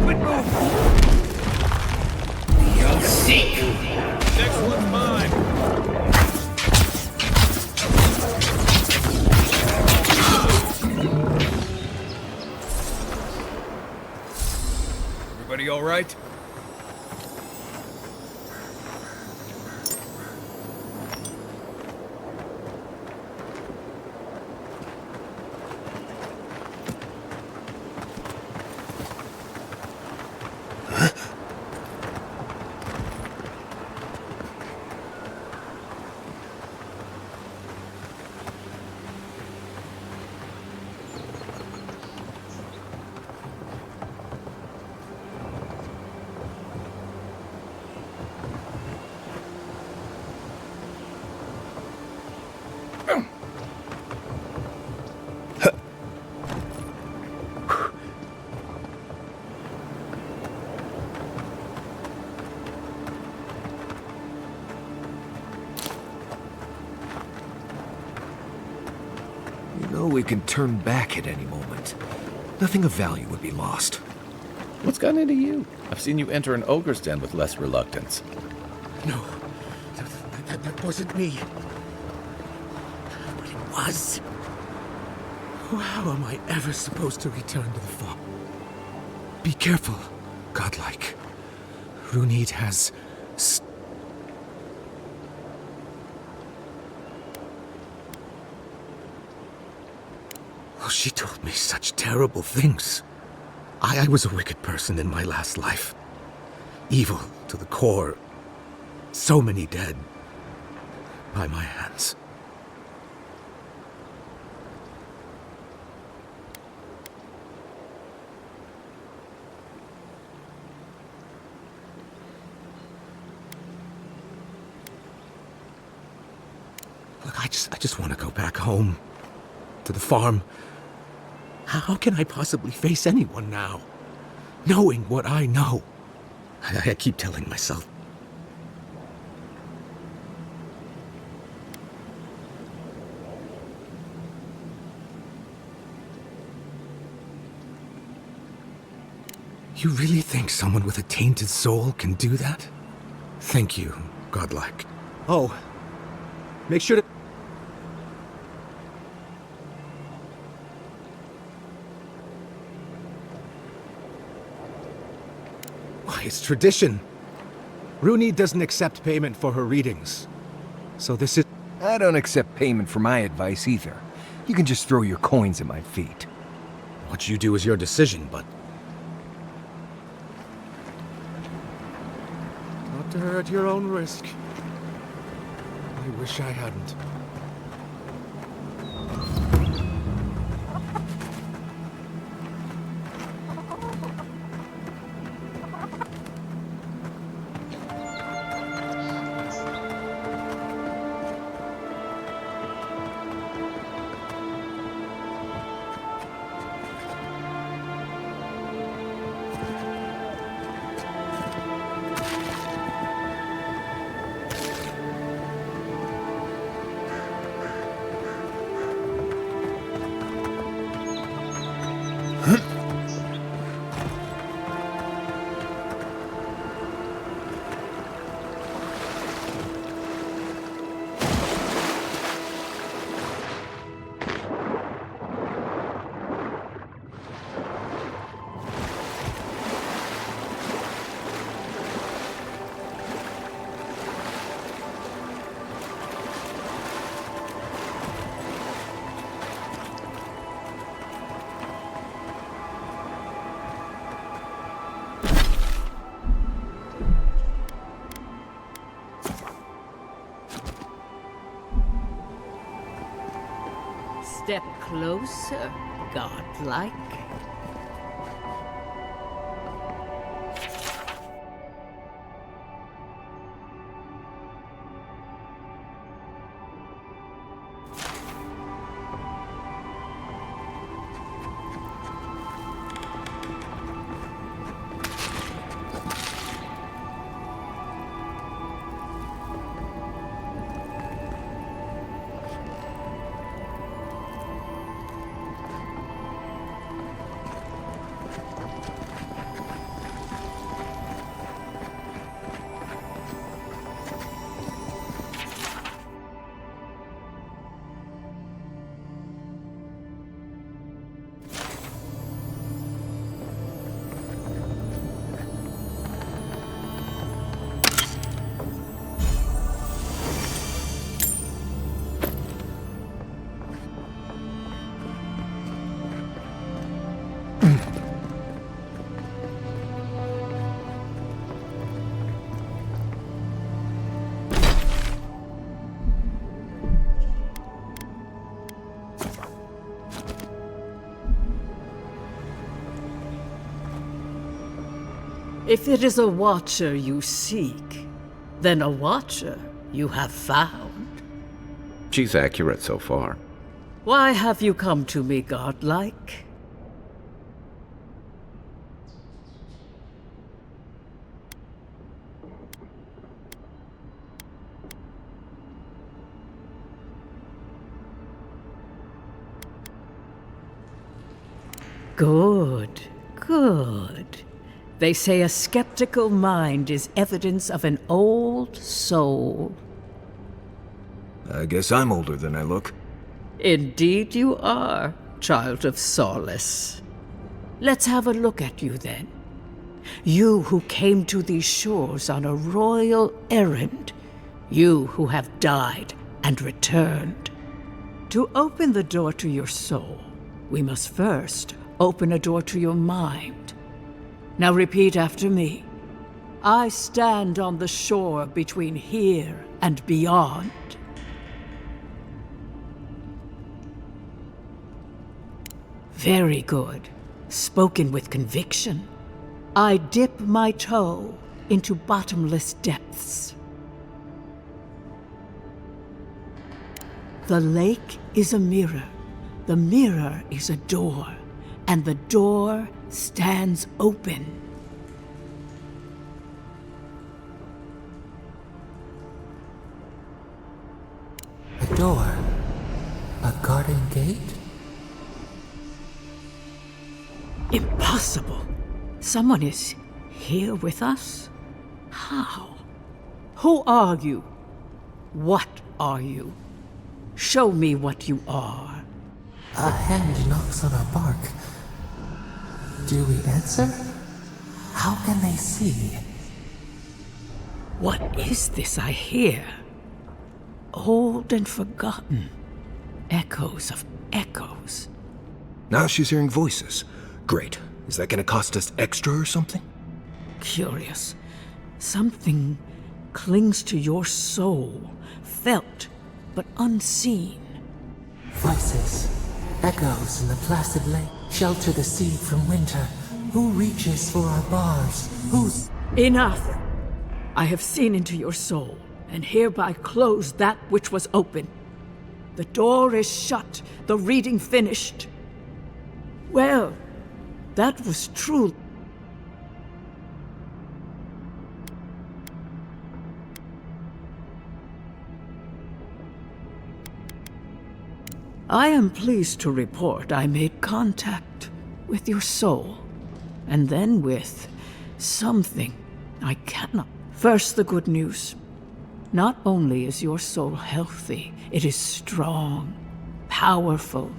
Quit moving! You'll see! Next one's mine! Everybody all right? We can turn back at any moment. Nothing of value would be lost. What's gotten into you? I've seen you enter an ogre's den with less reluctance. No, that wasn't me. But it was. How am I ever supposed to return to the farm? Be careful, godlike. Runid has... Oh, she told me such terrible things. I was a wicked person in my last life. Evil to the core. So many dead. By my hands. Look, I just want to go back home. To the farm. How can I possibly face anyone now? Knowing what I know. I keep telling myself. You really think someone with a tainted soul can do that? Thank you, godlike. Oh, make sure to... It's tradition. Runid doesn't accept payment for her readings. So this is... I don't accept payment for my advice either. You can just throw your coins at my feet. What you do is your decision, but... Talk to her at your own risk. I wish I hadn't. Step closer, godlike. If it is a watcher you seek, then a watcher you have found. She's accurate so far. Why have you come to me, godlike? Good, good. They say a skeptical mind is evidence of an old soul. I guess I'm older than I look. Indeed you are, child of solace. Let's have a look at you then. You who came to these shores on a royal errand. You who have died and returned. To open the door to your soul, we must first open a door to your mind. Now repeat after me. I stand on the shore between here and beyond. Very good. Spoken with conviction. I dip my toe into bottomless depths. The lake is a mirror. The mirror is a door. And the door stands open. A door? A garden gate? Impossible. Someone is here with us? How? Who are you? What are you? Show me what you are. A hand knocks on our bark. Do we answer? How can they see? What is this I hear? Old and forgotten. Echoes of echoes. Now she's hearing voices. Great. Is that gonna cost us extra or something? Curious. Something clings to your soul, felt but unseen. Voices, echoes in the placid lake, shelter the seed from winter. Who reaches for our bars? Who's... Enough! I have seen into your soul, and hereby close that which was open. The door is shut, the reading finished. Well, that was true. I am pleased to report I made contact with your soul, and then with something I cannot. First, the good news. Not only is your soul healthy, it is strong, powerful.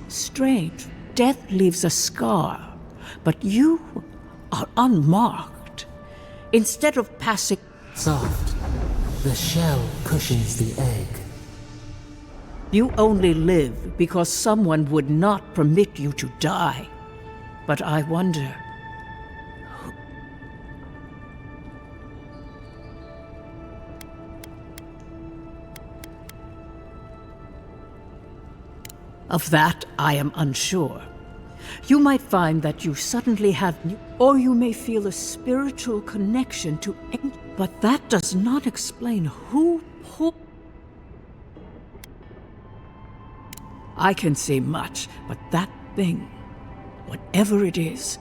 Strange, death leaves a scar, but you are unmarked. Instead of passing... Soft. The shell cushions the egg. You only live because someone would not permit you to die. But I wonder... Of that, I am unsure. You might find that you suddenly have new... Or you may feel a spiritual connection to... But that does not explain who... I can say much, but that thing, whatever it is,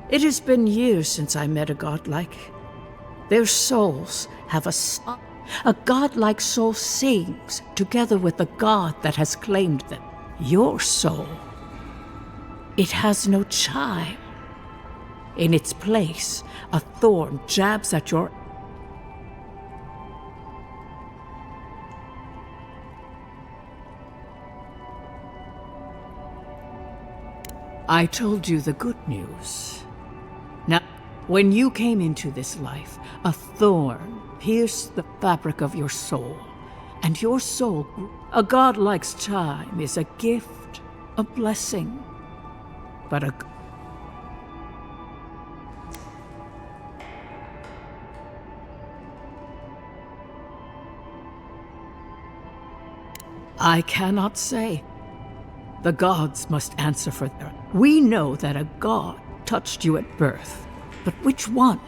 it has been years since I met a godlike. Their souls have a godlike soul sings together with the god that has claimed them. Your soul, it has no chime. In its place, a thorn jabs at your... I told you the good news. Now, when you came into this life, a thorn pierced the fabric of your soul, and your soul grew. A godlike's chime is a gift, a blessing, but I cannot say. The gods must answer for their... We know that a god touched you at birth, But which one?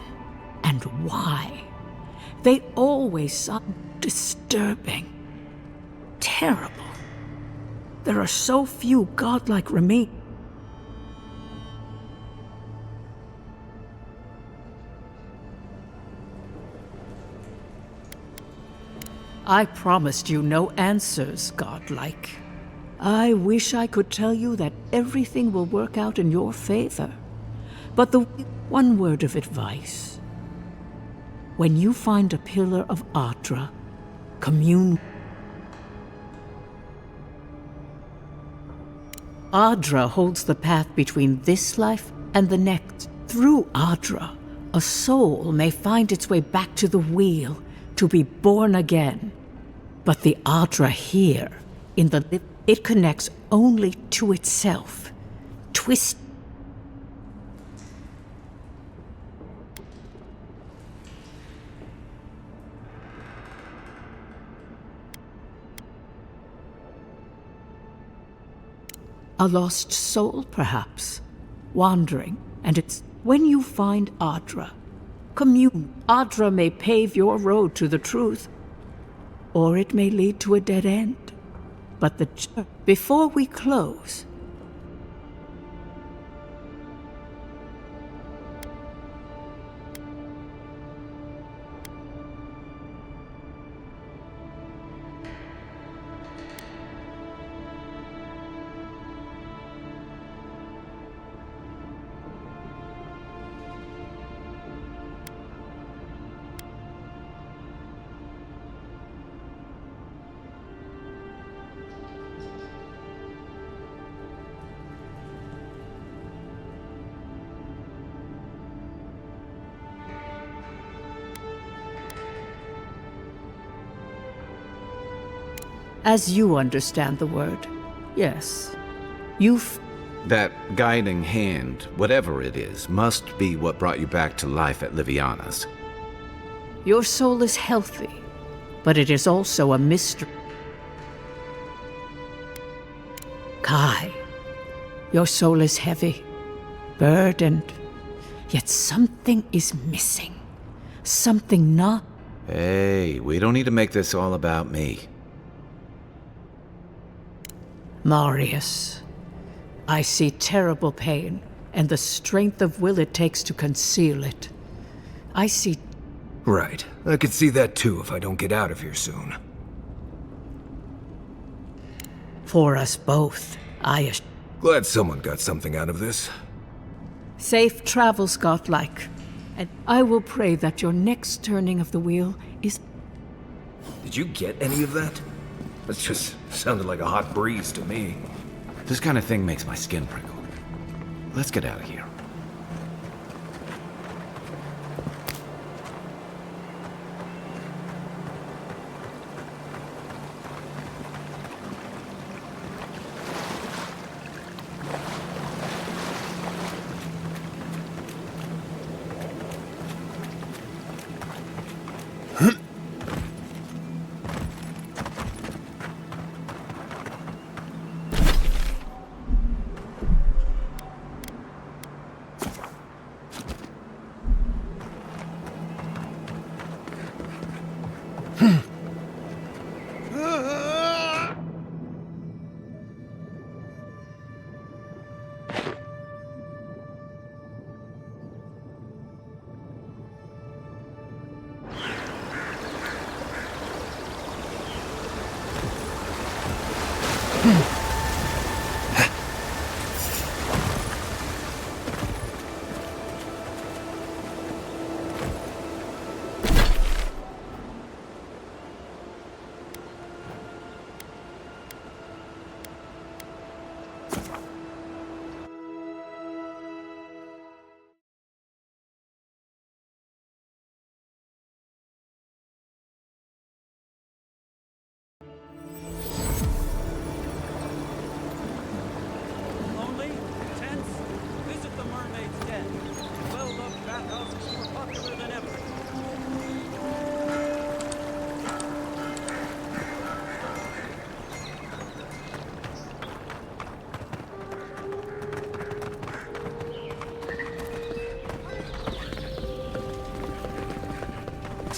And why? They always sound disturbing. Terrible. There are so few godlike remain. I promised you no answers, godlike. I wish I could tell you that everything will work out in your favor. But the one word of advice. When you find a pillar of Ardra, commune. Ardra holds the path between this life and the next. Through Ardra, a soul may find its way back to the wheel to be born again. But the Ardra here, in the it connects only to itself. Twist. A lost soul, perhaps, wandering, and it's when you find Ardra. Commune. Ardra may pave your road to the truth, or it may lead to a dead end. But before we close, as you understand the word, yes, That guiding hand, whatever it is, must be what brought you back to life at Liviana's. Your soul is healthy, but it is also a mystery. Kai, your soul is heavy, burdened, yet something is missing. Something not. Hey, we don't need to make this all about me. Marius, I see terrible pain and the strength of will it takes to conceal it. I see... Right. I could see that too if I don't get out of here soon. For us both, Glad someone got something out of this. Safe travels, godlike. And I will pray that your next turning of the wheel is... Did you get any of that? That just sounded like a hot breeze to me. This kind of thing makes my skin prickle. Let's get out of here.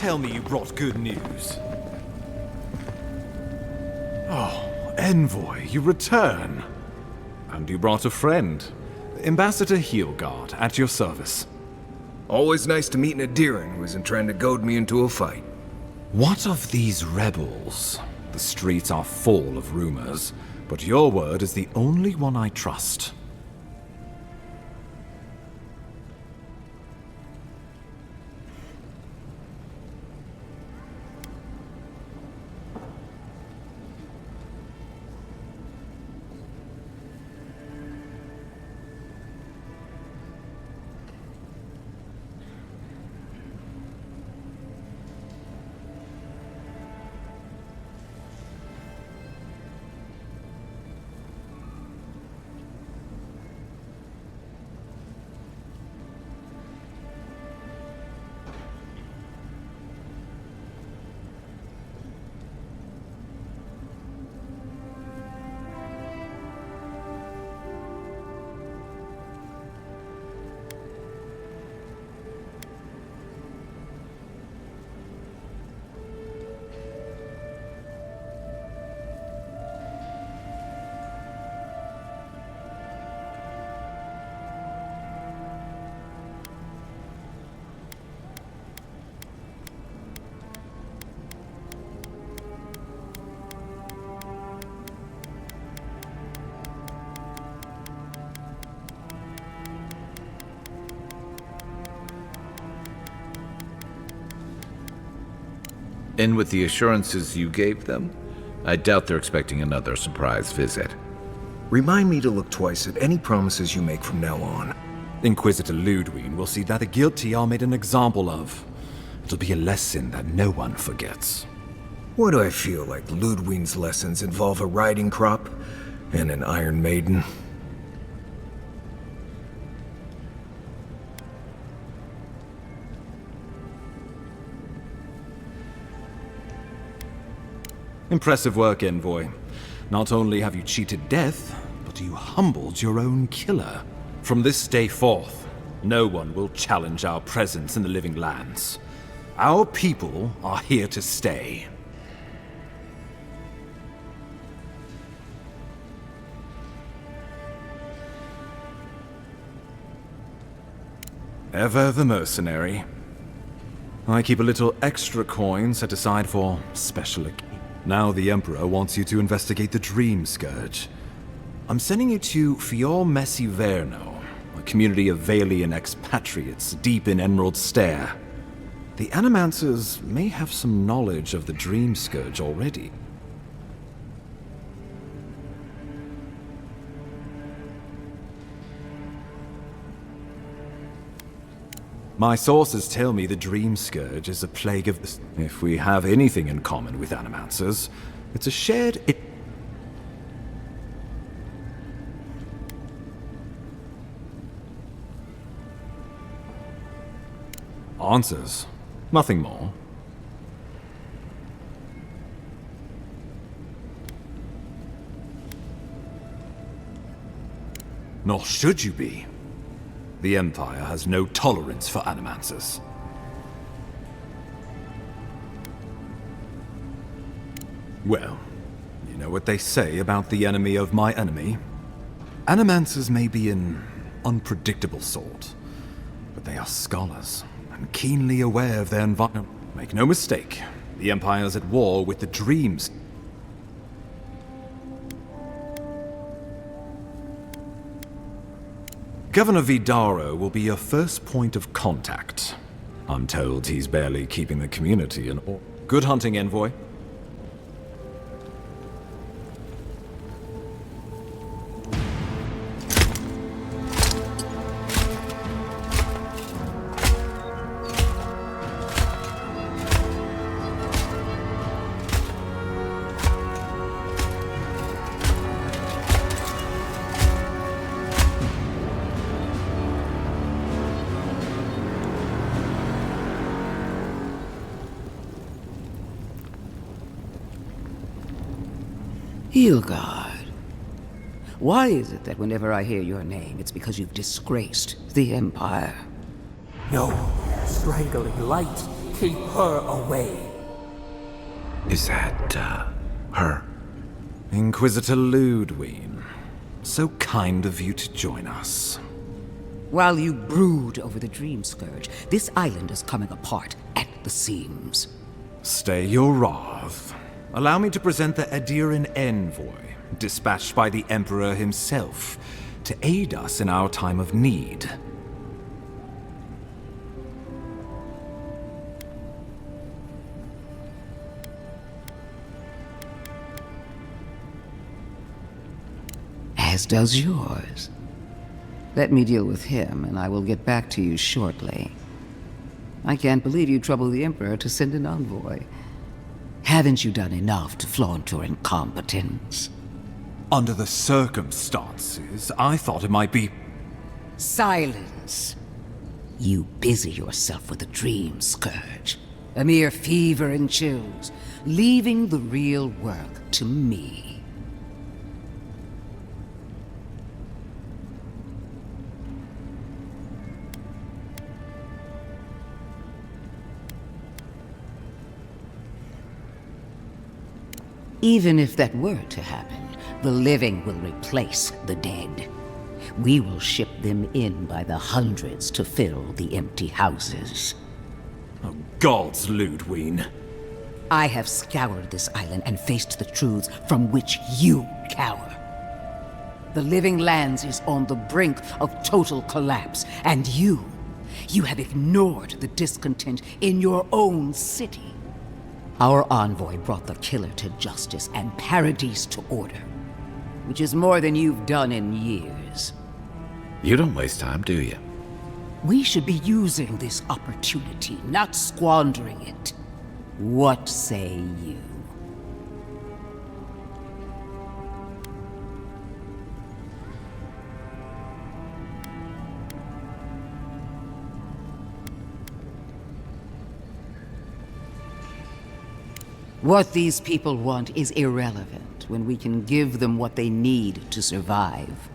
tell me you brought good news. Oh, Envoy, you return. And you brought a friend. Ambassador Heelguard, at your service. Always nice to meet an Adiran who isn't trying to goad me into a fight. What of these rebels? The streets are full of rumors, but your word is the only one I trust. In with the assurances you gave them? I doubt they're expecting another surprise visit. Remind me to look twice at any promises you make from now on. Inquisitor Lodwyn will see that the guilty are made an example of. It'll be a lesson that no one forgets. Why do I feel like Lodwyn's lessons involve a riding crop and an Iron Maiden? Impressive work, Envoy. Not only have you cheated death, but you humbled your own killer. From this day forth, no one will challenge our presence in the living lands. Our people are here to stay. Ever the mercenary. I keep a little extra coin set aside for special occasions. Now the Emperor wants you to investigate the Dream Scourge. I'm sending you to Fior Messi Verno, a community of Valian expatriates deep in Emerald Stair. The Animancers may have some knowledge of the Dream Scourge already. My sources tell me the Dream Scourge is a plague of this. If we have anything in common with Animancers, it's a shared... Answers. Nothing more. Nor should you be. The Empire has no tolerance for Animancers. Well, you know what they say about the enemy of my enemy? Animancers may be an unpredictable sort, but they are scholars and keenly aware of their environment. Make no mistake, the Empire is at war with the Dreams. Governor Vidaro will be your first point of contact. I'm told he's barely keeping the community in order. Good hunting, Envoy. Heelguard. Why is it that whenever I hear your name, it's because you've disgraced the Empire? No, strangling light. Keep her away. Is that, her? Inquisitor Lodwyn. So kind of you to join us. While you brood over the Dream Scourge, this island is coming apart at the seams. Stay your wrath. Allow me to present the Adiran envoy, dispatched by the Emperor himself, to aid us in our time of need. As does yours. Let me deal with him, and I will get back to you shortly. I can't believe you troubled the Emperor to send an envoy. Haven't you done enough to flaunt your incompetence? Under the circumstances, I thought it might be... Silence! You busy yourself with the Dream Scourge. A mere fever and chills, leaving the real work to me. Even if that were to happen, the living will replace the dead. We will ship them in by the hundreds to fill the empty houses. Oh, gods, Lodwyn. I have scoured this island and faced the truths from which you cower. The Living Lands is on the brink of total collapse, and you have ignored the discontent in your own city. Our envoy brought the killer to justice and paradise to order, which is more than you've done in years. You don't waste time, do you? We should be using this opportunity, not squandering it. What say you? What these people want is irrelevant when we can give them what they need to survive.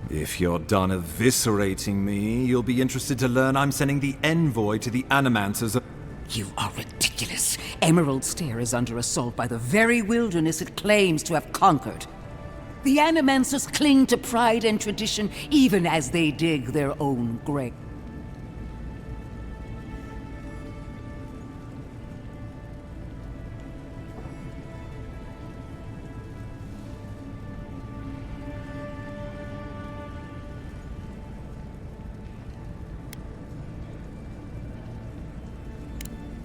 If you're done eviscerating me, you'll be interested to learn I'm sending the envoy to the Animancers of... You are ridiculous. Emerald Stair is under assault by the very wilderness it claims to have conquered. The Animancers cling to pride and tradition even as they dig their own grave.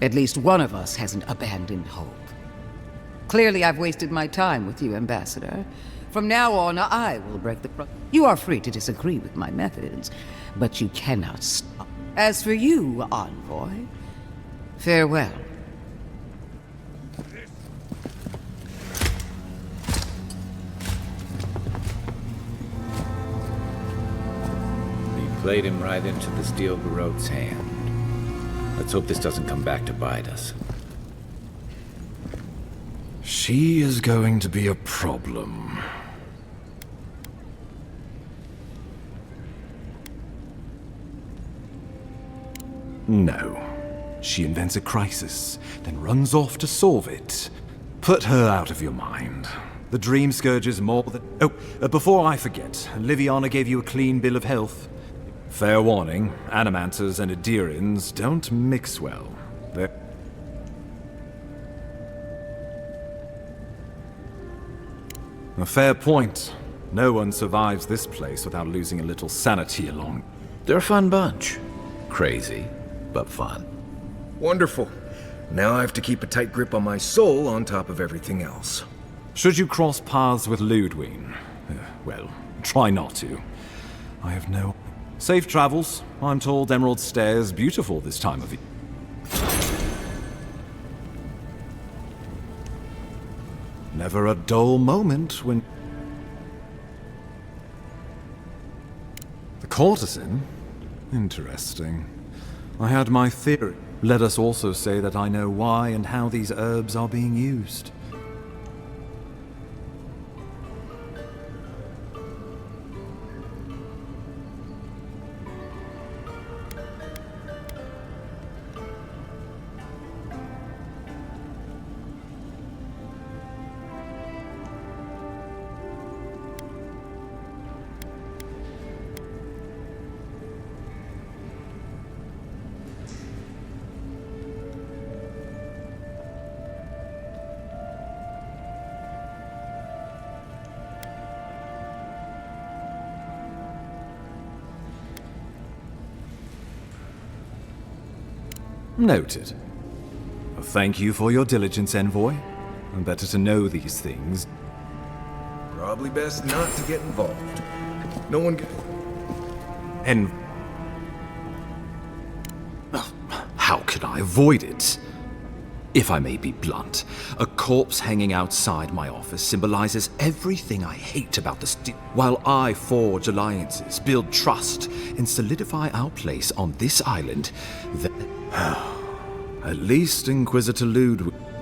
At least one of us hasn't abandoned hope. Clearly, I've wasted my time with you, Ambassador. From now on, I will break the... You are free to disagree with my methods, but you cannot stop. As for you, Envoy, farewell. He played him right into the steel garrote's hand. Let's hope this doesn't come back to bite us. She is going to be a problem. No. She invents a crisis, then runs off to solve it. Put her out of your mind. The Dream Scourge is more than... Oh, before I forget, Liviana gave you a clean bill of health. Fair warning, Animancers and Adirans don't mix well. They're... A fair point. No one survives this place without losing a little sanity along. They're a fun bunch. Crazy, but fun. Wonderful. Now I have to keep a tight grip on my soul on top of everything else. Should you cross paths with Lodwyn, well, try not to. I have no... Safe travels. I'm told Emerald Stair is beautiful this time of year. Never a dull moment when... The courtesan? Interesting. I had my theory. Let us also say that I know why and how these herbs are being used. Noted. Thank you for your diligence, Envoy. Better to know these things. Probably best not to get involved. No one How can I avoid it? If I may be blunt, a corpse hanging outside my office symbolizes everything I hate about the while I forge alliances, build trust, and solidify our place on this island, at least Inquisitor Lodwyn